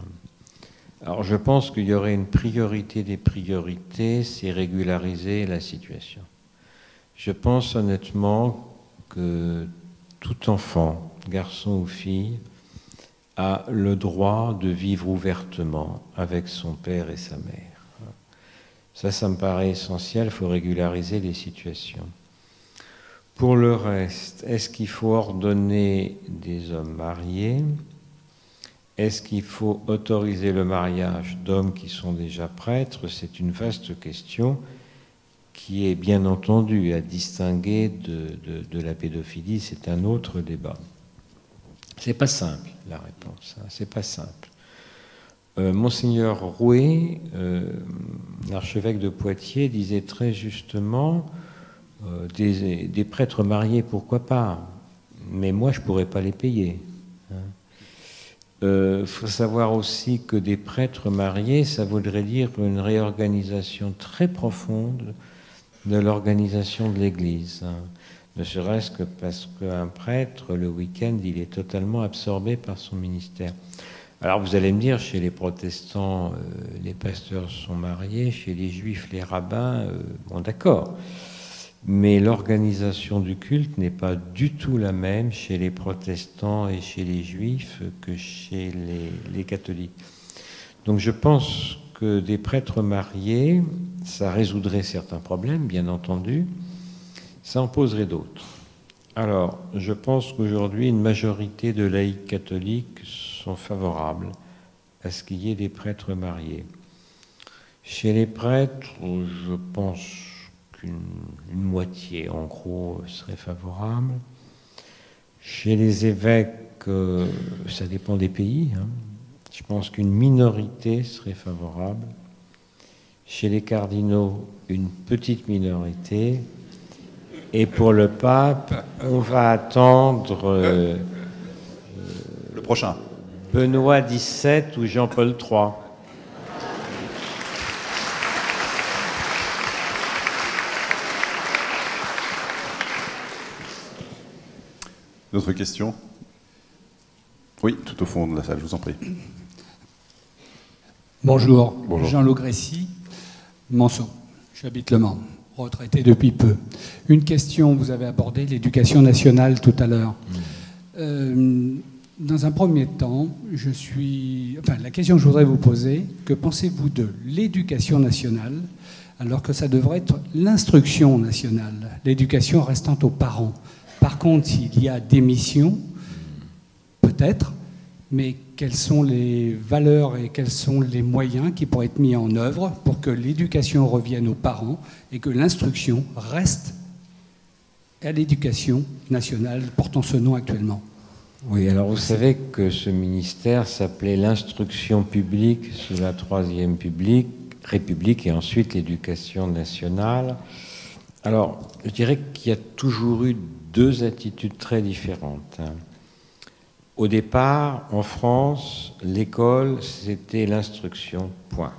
Alors je pense qu'il y aurait une priorité des priorités, c'est régulariser la situation. Je pense honnêtement que tout enfant, garçon ou fille, a le droit de vivre ouvertement avec son père et sa mère. Ça me paraît essentiel, il faut régulariser les situations. Pour le reste, est-ce qu'il faut ordonner des hommes mariés? Est-ce qu'il faut autoriser le mariage d'hommes qui sont déjà prêtres? C'est une vaste question qui est bien entendu à distinguer de la pédophilie, c'est un autre débat. C'est pas simple, la réponse, hein, c'est pas simple. Monseigneur Rouet, l'archevêque de Poitiers, disait très justement des prêtres mariés, pourquoi pas? Mais moi, je ne pourrais pas les payer. Faut savoir aussi que des prêtres mariés, ça voudrait dire une réorganisation très profonde de l'organisation de l'Église. Hein. Ne serait-ce que parce qu'un prêtre, le week-end, il est totalement absorbé par son ministère. Alors vous allez me dire, chez les protestants, les pasteurs sont mariés, chez les juifs, les rabbins, bon d'accord. Mais l'organisation du culte n'est pas du tout la même chez les protestants et chez les juifs que chez les catholiques. Donc je pense que des prêtres mariés, ça résoudrait certains problèmes, bien entendu, ça en poserait d'autres. Alors, je pense qu'aujourd'hui, une majorité de laïcs catholiques sont favorables à ce qu'il y ait des prêtres mariés. Chez les prêtres, je pense qu'une moitié, en gros, serait favorable. Chez les évêques, ça dépend des pays. Hein. Je pense qu'une minorité serait favorable. Chez les cardinaux, une petite minorité. Et pour le pape, on va attendre le prochain. Benoît XVII ou Jean-Paul III. D'autres questions? Oui, tout au fond de la salle, je vous en prie. Bonjour, Bonjour. Jean Logressi, Manceau. J'habite Le Mans, retraité depuis peu. Une question, vous avez abordé l'éducation nationale tout à l'heure. Dans un premier temps, la question que je voudrais vous poser, que pensez-vous de l'éducation nationale, alors que ça devrait être l'instruction nationale, l'éducation restant aux parents? Par contre, s'il y a des missions, peut-être, mais quelles sont les valeurs et quels sont les moyens qui pourraient être mis en œuvre pour que l'éducation revienne aux parents et que l'instruction reste à l'éducation nationale portant ce nom actuellement? Oui, alors vous savez que ce ministère s'appelait l'instruction publique sous la Troisième République et ensuite l'éducation nationale. Alors, je dirais qu'il y a toujours eu 2 attitudes très différentes. Au départ, en France, l'école, c'était l'instruction, point.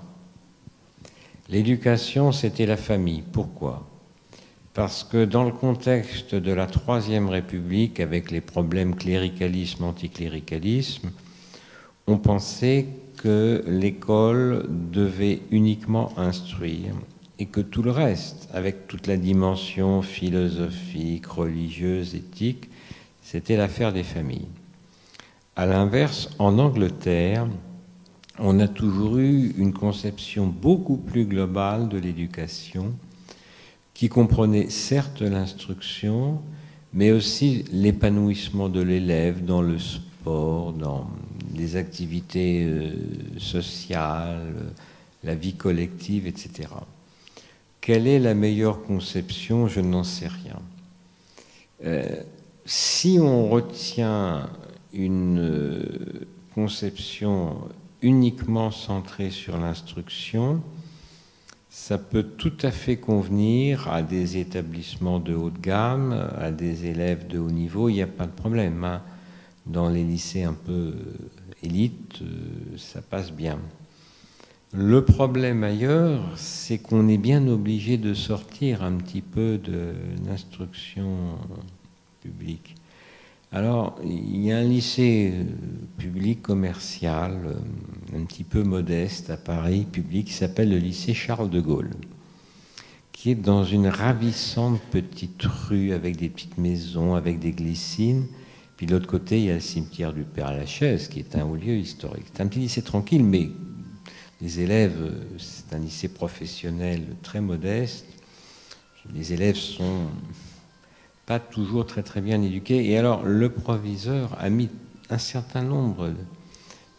L'éducation, c'était la famille. Pourquoi ? Parce que dans le contexte de la Troisième République, avec les problèmes cléricalisme, anticléricalisme, on pensait que l'école devait uniquement instruire et que tout le reste, avec toute la dimension philosophique, religieuse, éthique, c'était l'affaire des familles. À l'inverse, en Angleterre, on a toujours eu une conception beaucoup plus globale de l'éducation qui comprenait certes l'instruction, mais aussi l'épanouissement de l'élève dans le sport, dans les activités sociales, la vie collective, etc. Quelle est la meilleure conception ? Je n'en sais rien. Si on retient une conception uniquement centrée sur l'instruction, ça peut tout à fait convenir à des établissements de haut de gamme, à des élèves de haut niveau, il n'y a pas de problème, hein. Dans les lycées un peu élites, ça passe bien. Le problème ailleurs, c'est qu'on est bien obligé de sortir un petit peu de l'instruction publique. Alors, il y a un lycée public commercial, un petit peu modeste à Paris, public, qui s'appelle le lycée Charles de Gaulle, qui est dans une ravissante petite rue avec des petites maisons, avec des glycines. Puis de l'autre côté, il y a le cimetière du Père-Lachaise, qui est un haut lieu historique. C'est un petit lycée tranquille, mais les élèves, c'est un lycée professionnel très modeste. Les élèves sont pas toujours très très bien éduqués. Et alors, le proviseur a mis un certain nombre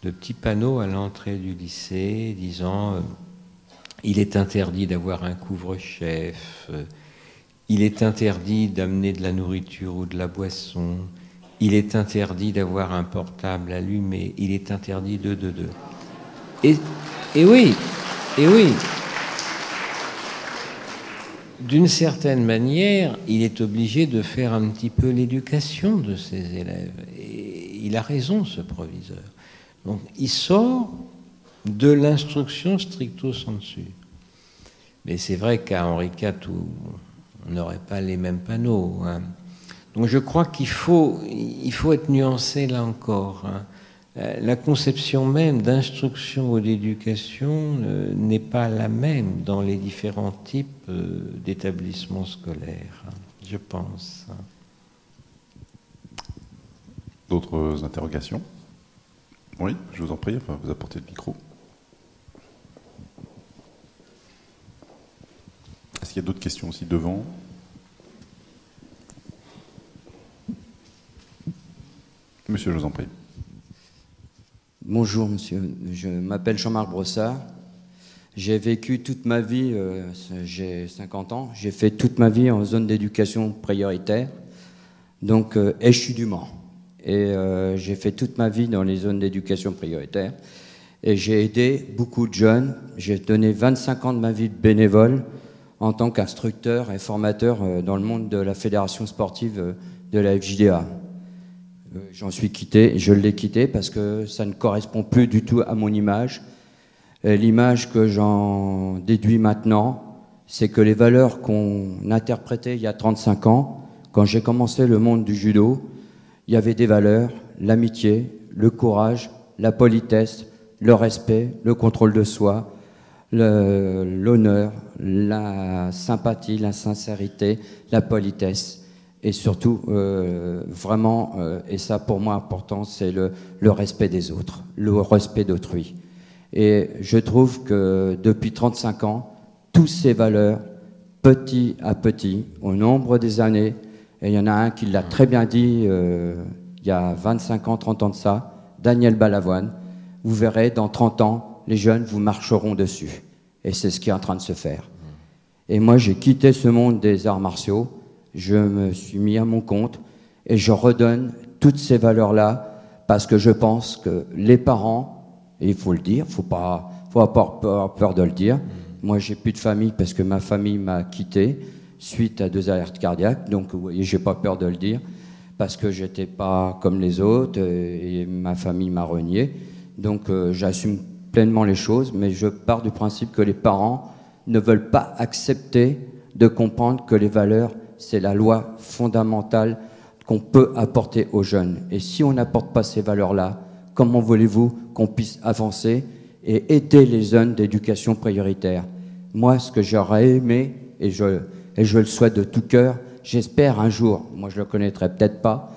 de petits panneaux à l'entrée du lycée disant il est interdit d'avoir un couvre-chef, il est interdit d'amener de la nourriture ou de la boisson, il est interdit d'avoir un portable allumé, il est interdit de. Et oui, d'une certaine manière, il est obligé de faire un petit peu l'éducation de ses élèves. Et il a raison, ce proviseur. Donc, il sort de l'instruction stricto sensu. Mais c'est vrai qu'à Henri IV, on n'aurait pas les mêmes panneaux, hein. Donc, je crois qu'il faut être nuancé là encore, hein. La conception même d'instruction ou d'éducation n'est pas la même dans les différents types d'établissements scolaires, je pense. D'autres interrogations ? Oui, je vous en prie, vous apportez le micro. Est-ce qu'il y a d'autres questions aussi devant ? Monsieur, je vous en prie. Bonjour monsieur, je m'appelle Jean-Marc Brossard. J'ai vécu toute ma vie, j'ai 50 ans, j'ai fait toute ma vie en zone d'éducation prioritaire, donc, et je suis du Mans. Et j'ai fait toute ma vie dans les zones d'éducation prioritaire. Et j'ai aidé beaucoup de jeunes. J'ai donné 25 ans de ma vie de bénévole en tant qu'instructeur et formateur dans le monde de la fédération sportive de la FJDA. J'en suis quitté, je l'ai quitté parce que ça ne correspond plus du tout à mon image. L'image que j'en déduis maintenant, c'est que les valeurs qu'on interprétait il y a 35 ans, quand j'ai commencé le monde du judo, il y avait des valeurs, l'amitié, le courage, la politesse, le respect, le contrôle de soi, l'honneur, la sympathie, la sincérité, la politesse. Et surtout, vraiment, et ça pour moi important, c'est le respect des autres, le respect d'autrui. Et je trouve que depuis 35 ans, toutes ces valeurs, petit à petit, au nombre des années, et il y en a un qui l'a très bien dit il y a 25 ans, 30 ans de ça, Daniel Balavoine, vous verrez, dans 30 ans, les jeunes vous marcheront dessus. Et c'est ce qui est en train de se faire. Et moi, j'ai quitté ce monde des arts martiaux, je me suis mis à mon compte et je redonne toutes ces valeurs-là parce que je pense que les parents, et il faut le dire, faut pas avoir peur de le dire. Moi, j'ai plus de famille parce que ma famille m'a quitté suite à 2 alertes cardiaques, donc vous voyez, j'ai pas peur de le dire. parce que j'étais pas comme les autres et ma famille m'a renié. Donc j'assume pleinement les choses, mais je pars du principe que les parents ne veulent pas accepter de comprendre que les valeurs, c'est la loi fondamentale qu'on peut apporter aux jeunes. Et si on n'apporte pas ces valeurs-là, comment voulez-vous qu'on puisse avancer et aider les jeunes d'éducation prioritaire? Moi, ce que j'aurais aimé, et je le souhaite de tout cœur, j'espère un jour, moi je ne le connaîtrai peut-être pas,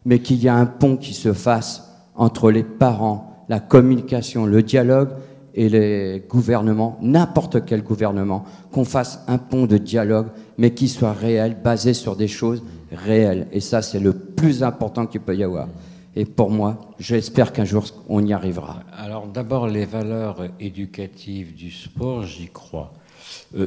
mais qu'il y a un pont qui se fasse entre les parents, la communication, le dialogue et les gouvernements, n'importe quel gouvernement, qu'on fasse un pont de dialogue, mais qui soit réel, basé sur des choses réelles. Et ça, c'est le plus important qu'il peut y avoir. Et pour moi, j'espère qu'un jour, on y arrivera. Alors d'abord, les valeurs éducatives du sport, j'y crois.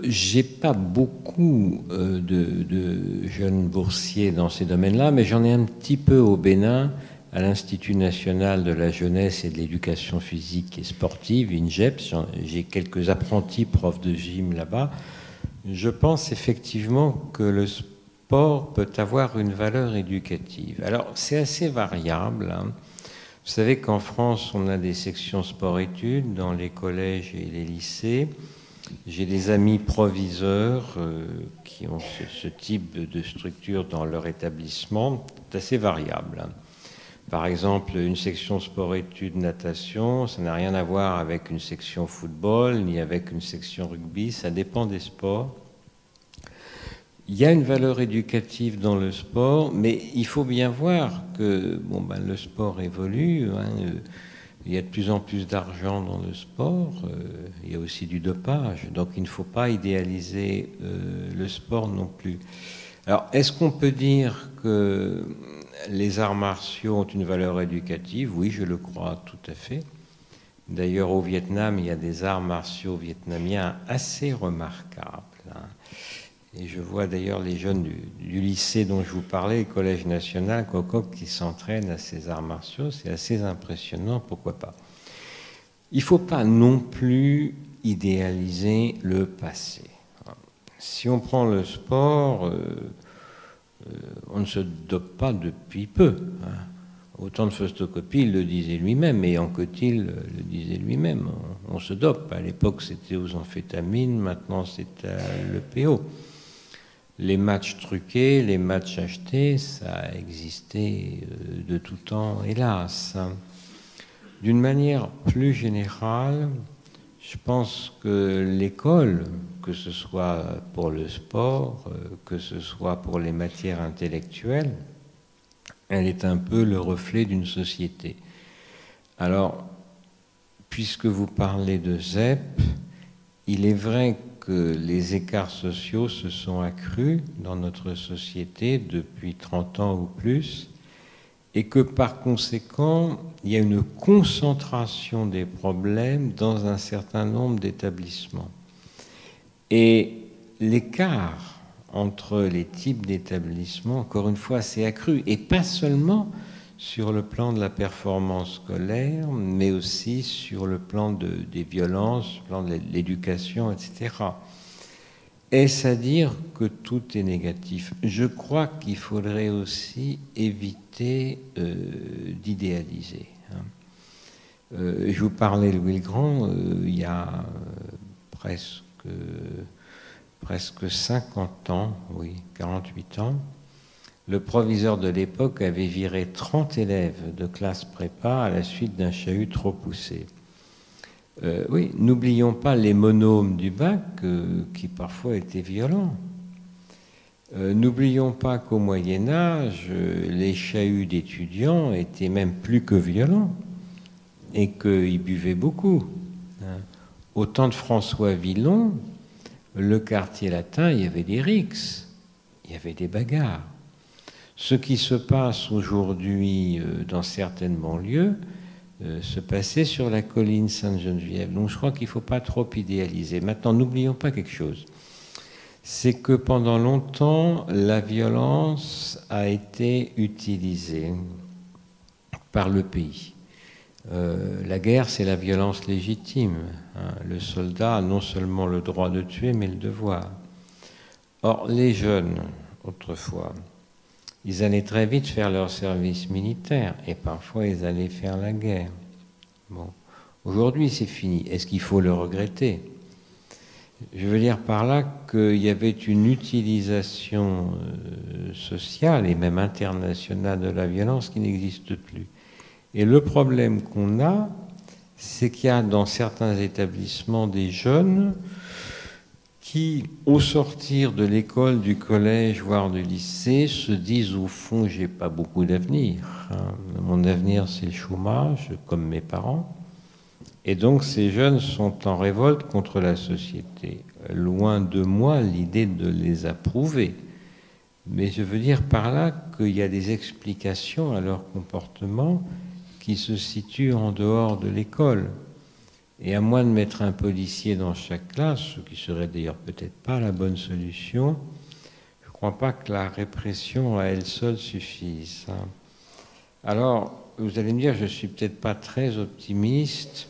J'ai pas beaucoup de jeunes boursiers dans ces domaines-là, mais j'en ai un petit peu au Bénin, à l'Institut national de la jeunesse et de l'éducation physique et sportive, INJEPS. J'ai quelques apprentis profs de gym là-bas. Je pense effectivement que le sport peut avoir une valeur éducative. Alors, c'est assez variable, hein. Vous savez qu'en France, on a des sections sport-études dans les collèges et les lycées. J'ai des amis proviseurs qui ont ce type de structure dans leur établissement. C'est assez variable, hein. Par exemple, une section sport-études natation, ça n'a rien à voir avec une section football, ni avec une section rugby, ça dépend des sports. Il y a une valeur éducative dans le sport, mais il faut bien voir que le sport évolue, hein, il y a de plus en plus d'argent dans le sport, il y a aussi du dopage, donc il ne faut pas idéaliser le sport non plus. Alors, est-ce qu'on peut dire que les arts martiaux ont une valeur éducative? Oui, je le crois tout à fait. D'ailleurs, au Vietnam, il y a des arts martiaux vietnamiens assez remarquables, hein. Et je vois d'ailleurs les jeunes du lycée dont je vous parlais, le Collège national, Kokok, qui s'entraînent à ces arts martiaux. C'est assez impressionnant, pourquoi pas. Il ne faut pas non plus idéaliser le passé. Si on prend le sport, on ne se dope pas depuis peu, hein. Autant de Fausto-Coppi, il le disait lui-même, et Anquetil le disait lui-même. On se dope. À l'époque, c'était aux amphétamines, maintenant c'est à l'EPO. Les matchs truqués, les matchs achetés, ça a existé de tout temps, hélas. D'une manière plus générale, je pense que l'école, que ce soit pour le sport, que ce soit pour les matières intellectuelles, elle est un peu le reflet d'une société. Alors, puisque vous parlez de ZEP, il est vrai que les écarts sociaux se sont accrus dans notre société depuis 30 ans ou plus, et que par conséquent, il y a une concentration des problèmes dans un certain nombre d'établissements. Et l'écart entre les types d'établissements, encore une fois, s'est accru, et pas seulement sur le plan de la performance scolaire, mais aussi sur le plan des violences, le plan de l'éducation, etc. Est-ce à dire que tout est négatif? Je crois qu'il faudrait aussi éviter d'idéaliser, hein. Je vous parlais de Louis le Grand, il y a presque 50 ans, oui, 48 ans, le proviseur de l'époque avait viré 30 élèves de classe prépa à la suite d'un chahut trop poussé. Oui, n'oublions pas les monômes du bac qui parfois étaient violents. N'oublions pas qu'au Moyen-Âge, les chahuts d'étudiants étaient même plus que violents et qu'ils buvaient beaucoup. Au temps de François Villon, le quartier latin, il y avait des rixes, il y avait des bagarres. Ce qui se passe aujourd'hui dans certaines banlieues se passait sur la colline Sainte-Geneviève. Donc je crois qu'il ne faut pas trop idéaliser. Maintenant, n'oublions pas quelque chose. C'est que pendant longtemps, la violence a été utilisée par le pays. La guerre, c'est la violence légitime, hein. Le soldat a non seulement le droit de tuer, mais le devoir. Or, les jeunes, autrefois, ils allaient très vite faire leur service militaire et parfois ils allaient faire la guerre. Bon. Aujourd'hui, c'est fini. Est-ce qu'il faut le regretter? Je veux dire par là qu'il y avait une utilisation sociale et même internationale de la violence qui n'existe plus. Et le problème qu'on a, c'est qu'il y a dans certains établissements des jeunes qui, au sortir de l'école, du collège, voire du lycée, se disent au fond, j'ai pas beaucoup d'avenir. Mon avenir, c'est le chômage, comme mes parents. Et donc ces jeunes sont en révolte contre la société. Loin de moi l'idée de les approuver. Mais je veux dire par là qu'il y a des explications à leur comportement qui se situent en dehors de l'école. Et à moins de mettre un policier dans chaque classe, ce qui serait d'ailleurs peut-être pas la bonne solution, je ne crois pas que la répression à elle seule suffise. Alors, vous allez me dire, je ne suis peut-être pas très optimiste,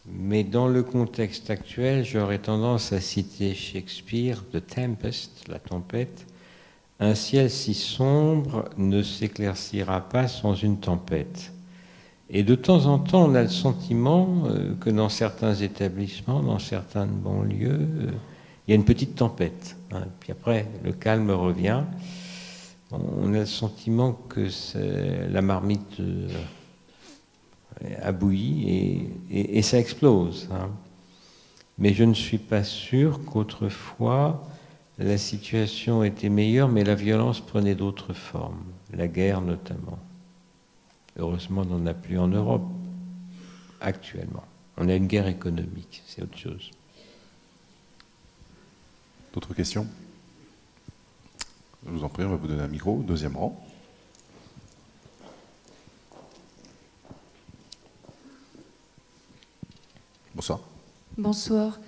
mais dans le contexte actuel, j'aurais tendance à citer Shakespeare, The Tempest, la tempête. Un ciel si sombre ne s'éclaircira pas sans une tempête. Et de temps en temps, on a le sentiment que dans certains établissements, dans certaines banlieues, il y a une petite tempête. Puis après, le calme revient. On a le sentiment que la marmite a bouilli et ça explose. Mais je ne suis pas sûr qu'autrefois, la situation était meilleure, mais la violence prenait d'autres formes, la guerre notamment. Heureusement, on n'en a plus en Europe, actuellement. On a une guerre économique, c'est autre chose. D'autres questions? Je vous en prie, on va vous donner un micro, deuxième rang. Bonsoir. Bonsoir.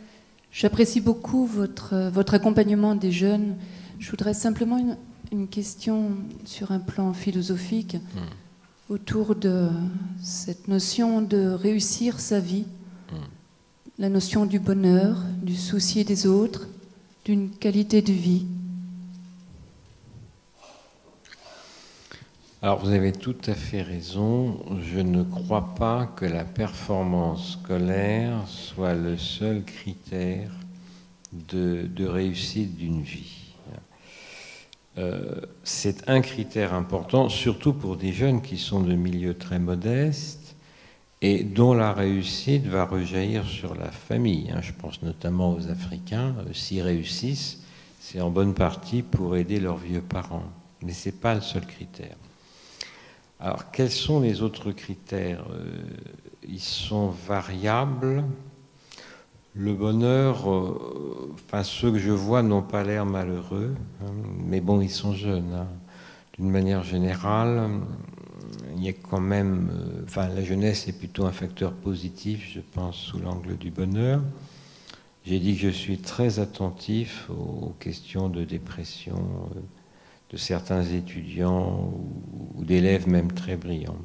J'apprécie beaucoup votre accompagnement des jeunes. Je voudrais simplement une question sur un plan philosophique autour de cette notion de réussir sa vie, la notion du bonheur, du souci des autres, d'une qualité de vie. Alors vous avez tout à fait raison, je ne crois pas que la performance scolaire soit le seul critère de réussite d'une vie. C'est un critère important, surtout pour des jeunes qui sont de milieux très modestes et dont la réussite va rejaillir sur la famille. Je pense notamment aux Africains, s'ils réussissent, c'est en bonne partie pour aider leurs vieux parents. Mais ce n'est pas le seul critère. Alors, quels sont les autres critères? Ils sont variables. Le bonheur, enfin, ceux que je vois n'ont pas l'air malheureux, mais bon, ils sont jeunes. D'une manière générale, il y a quand même... enfin, la jeunesse est plutôt un facteur positif, je pense, sous l'angle du bonheur. J'ai dit que je suis très attentif aux questions de dépression de certains étudiants ou d'élèves même très brillants.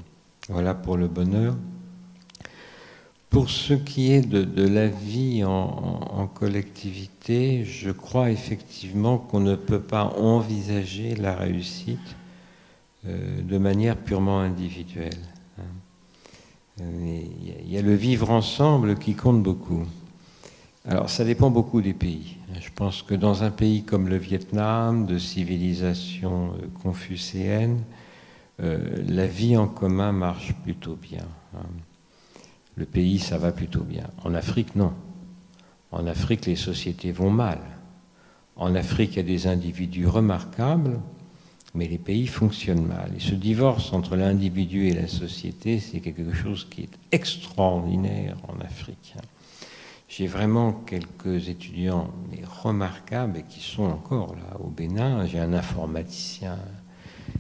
Voilà pour le bonheur. Pour ce qui est de la vie en collectivité, je crois effectivement qu'on ne peut pas envisager la réussite de manière purement individuelle. Il y a le vivre ensemble qui compte beaucoup. Alors ça dépend beaucoup des pays. Je pense que dans un pays comme le Vietnam, de civilisation confucéenne, la vie en commun marche plutôt bien. Le pays, ça va plutôt bien. En Afrique, non. En Afrique, les sociétés vont mal. En Afrique, il y a des individus remarquables, mais les pays fonctionnent mal. Et ce divorce entre l'individu et la société, c'est quelque chose qui est extraordinaire en Afrique. J'ai vraiment quelques étudiants remarquables et qui sont encore là au Bénin. J'ai un informaticien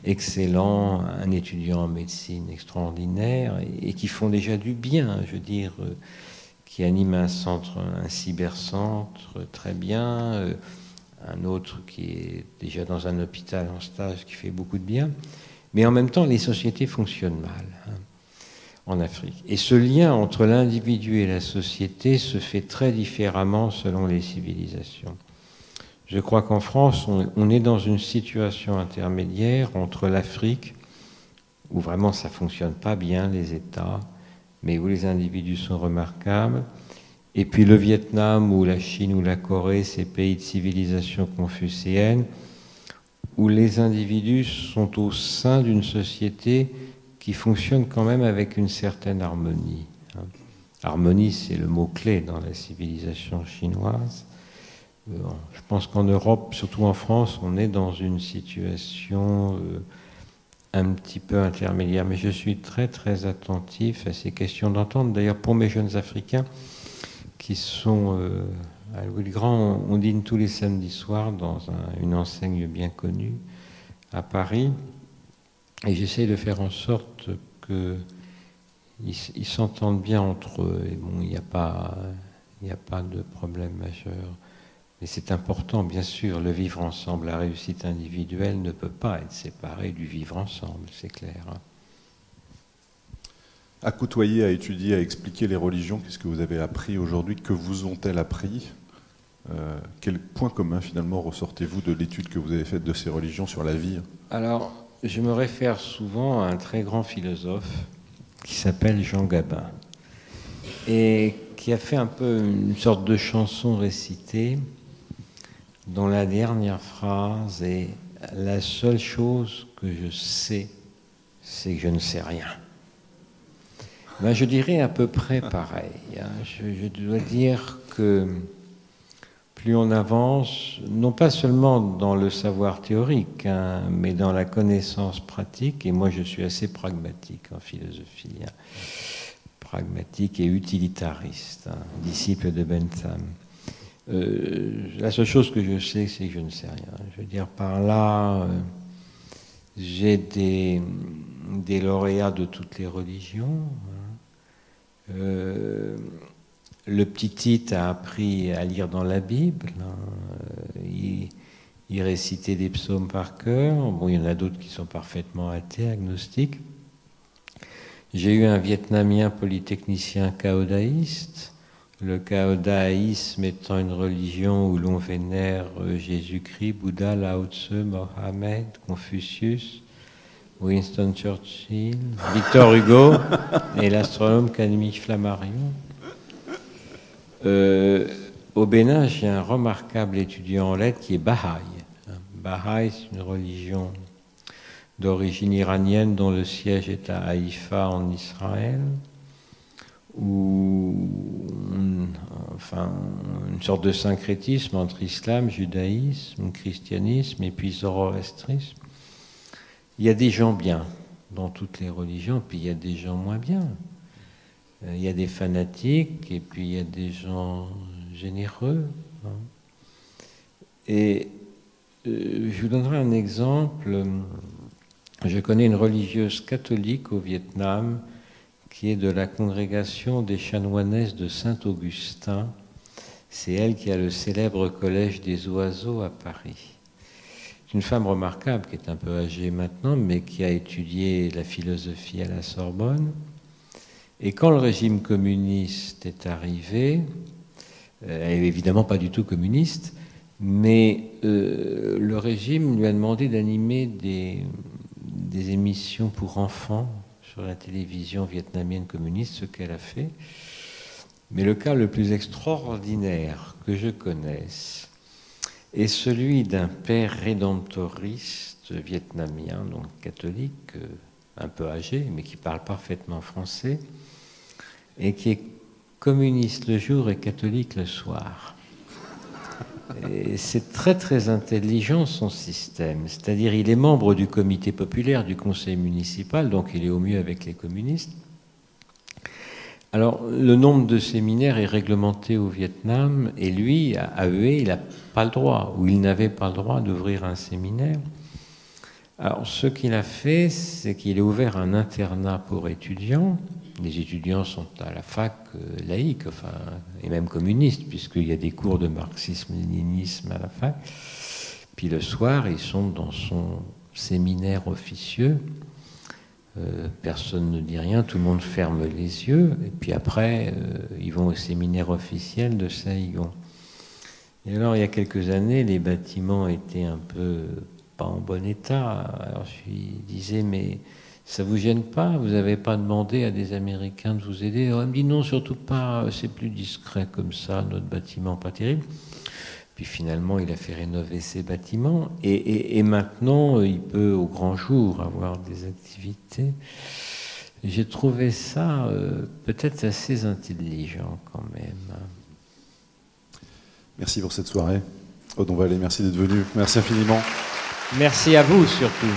excellent, un étudiant en médecine extraordinaire et qui font déjà du bien, je veux dire, qui animent un centre, un cybercentre très bien, un autre qui est déjà dans un hôpital en stage qui fait beaucoup de bien. Mais en même temps, les sociétés fonctionnent mal en Afrique. Et ce lien entre l'individu et la société se fait très différemment selon les civilisations. Je crois qu'en France, on est dans une situation intermédiaire entre l'Afrique, où vraiment ça ne fonctionne pas bien, les États, mais où les individus sont remarquables, et puis le Vietnam, ou la Chine, ou la Corée, ces pays de civilisation confucéenne, où les individus sont au sein d'une société qui fonctionne quand même avec une certaine harmonie. Harmonie, c'est le mot-clé dans la civilisation chinoise. Je pense qu'en Europe, surtout en France, on est dans une situation un petit peu intermédiaire. Mais je suis très très attentif à ces questions d'entente. D'ailleurs, pour mes jeunes Africains, qui sont à Louis le Grand, on dîne tous les samedis soirs dans une enseigne bien connue à Paris. Et j'essaie de faire en sorte qu'ils s'entendent bien entre eux. Et bon, il n'y a pas de problème majeur. Mais c'est important, bien sûr, le vivre ensemble. La réussite individuelle ne peut pas être séparée du vivre ensemble, c'est clair. À côtoyer, à étudier, à expliquer les religions, qu'est-ce que vous avez appris aujourd'hui? Que vous ont-elles appris? Quel point commun, finalement, ressortez-vous de l'étude que vous avez faite de ces religions sur la vie? Alors, je me réfère souvent à un très grand philosophe qui s'appelle Jean Gabin et qui a fait un peu une sorte de chanson récitée dont la dernière phrase est « La seule chose que je sais, c'est que je ne sais rien ». Ben, je dirais à peu près pareil. Je dois dire que plus on avance, non pas seulement dans le savoir théorique, mais dans la connaissance pratique, et moi je suis assez pragmatique en philosophie, pragmatique et utilitariste, disciple de Bentham. La seule chose que je sais, c'est que je ne sais rien. Je veux dire, par là, j'ai des lauréats de toutes les religions. Le petit Tite a appris à lire dans la Bible. Il récitait des psaumes par cœur. Bon, il y en a d'autres qui sont parfaitement athées, agnostiques. J'ai eu un Vietnamien polytechnicien caodaïste. Le caodaïsme étant une religion où l'on vénère Jésus-Christ, Bouddha, Lao Tse, Mohammed, Confucius, Winston Churchill, Victor Hugo et l'astronome Camille Flammarion. Au Bénin, j'ai un remarquable étudiant en lettres qui est Bahaï. Bahaï, c'est une religion d'origine iranienne dont le siège est à Haïfa en Israël, où une sorte de syncrétisme entre islam, judaïsme, christianisme et puis zoroastrisme. Il y a des gens bien dans toutes les religions, puis il y a des gens moins bien. Il y a des fanatiques et puis il y a des gens généreux. Et je vous donnerai un exemple. Je connais une religieuse catholique au Vietnam qui est de la congrégation des chanoinesses de Saint-Augustin. C'est elle qui a le célèbre collège des oiseaux à Paris. C'est une femme remarquable qui est un peu âgée maintenant, mais qui a étudié la philosophie à la Sorbonne. Et quand le régime communiste est arrivé, elle n'est évidemment pas du tout communiste, mais le régime lui a demandé d'animer des émissions pour enfants sur la télévision vietnamienne communiste, ce qu'elle a fait. Mais le cas le plus extraordinaire que je connaisse est celui d'un père rédemptoriste vietnamien, donc catholique, un peu âgé, mais qui parle parfaitement français, et qui est communiste le jour et catholique le soir. Et c'est très très intelligent son système, c'est-à-dire il est membre du comité populaire, du conseil municipal, donc il est au mieux avec les communistes. Alors le nombre de séminaires est réglementé au Vietnam, et lui, à AEE, il n'a pas le droit, ou il n'avait pas le droit d'ouvrir un séminaire. Alors ce qu'il a fait, c'est qu'il a ouvert un internat pour étudiants. Les étudiants sont à la fac laïque, et même communiste, puisqu'il y a des cours de marxisme-léninisme à la fac. Puis le soir, ils sont dans son séminaire officieux. Personne ne dit rien, tout le monde ferme les yeux. Et puis après, ils vont au séminaire officiel de Saigon. Et alors, il y a quelques années, les bâtiments étaient un peu pas en bon état. Alors, je lui disais, mais ça vous gêne pas? Vous n'avez pas demandé à des Américains de vous aider? Alors, il me dit, non, surtout pas, c'est plus discret comme ça, notre bâtiment pas terrible. Puis finalement, il a fait rénover ses bâtiments. Et maintenant, il peut au grand jour avoir des activités. J'ai trouvé ça peut-être assez intelligent quand même. Merci pour cette soirée. Odon Vallée, merci d'être venu. Merci infiniment. Merci à vous surtout.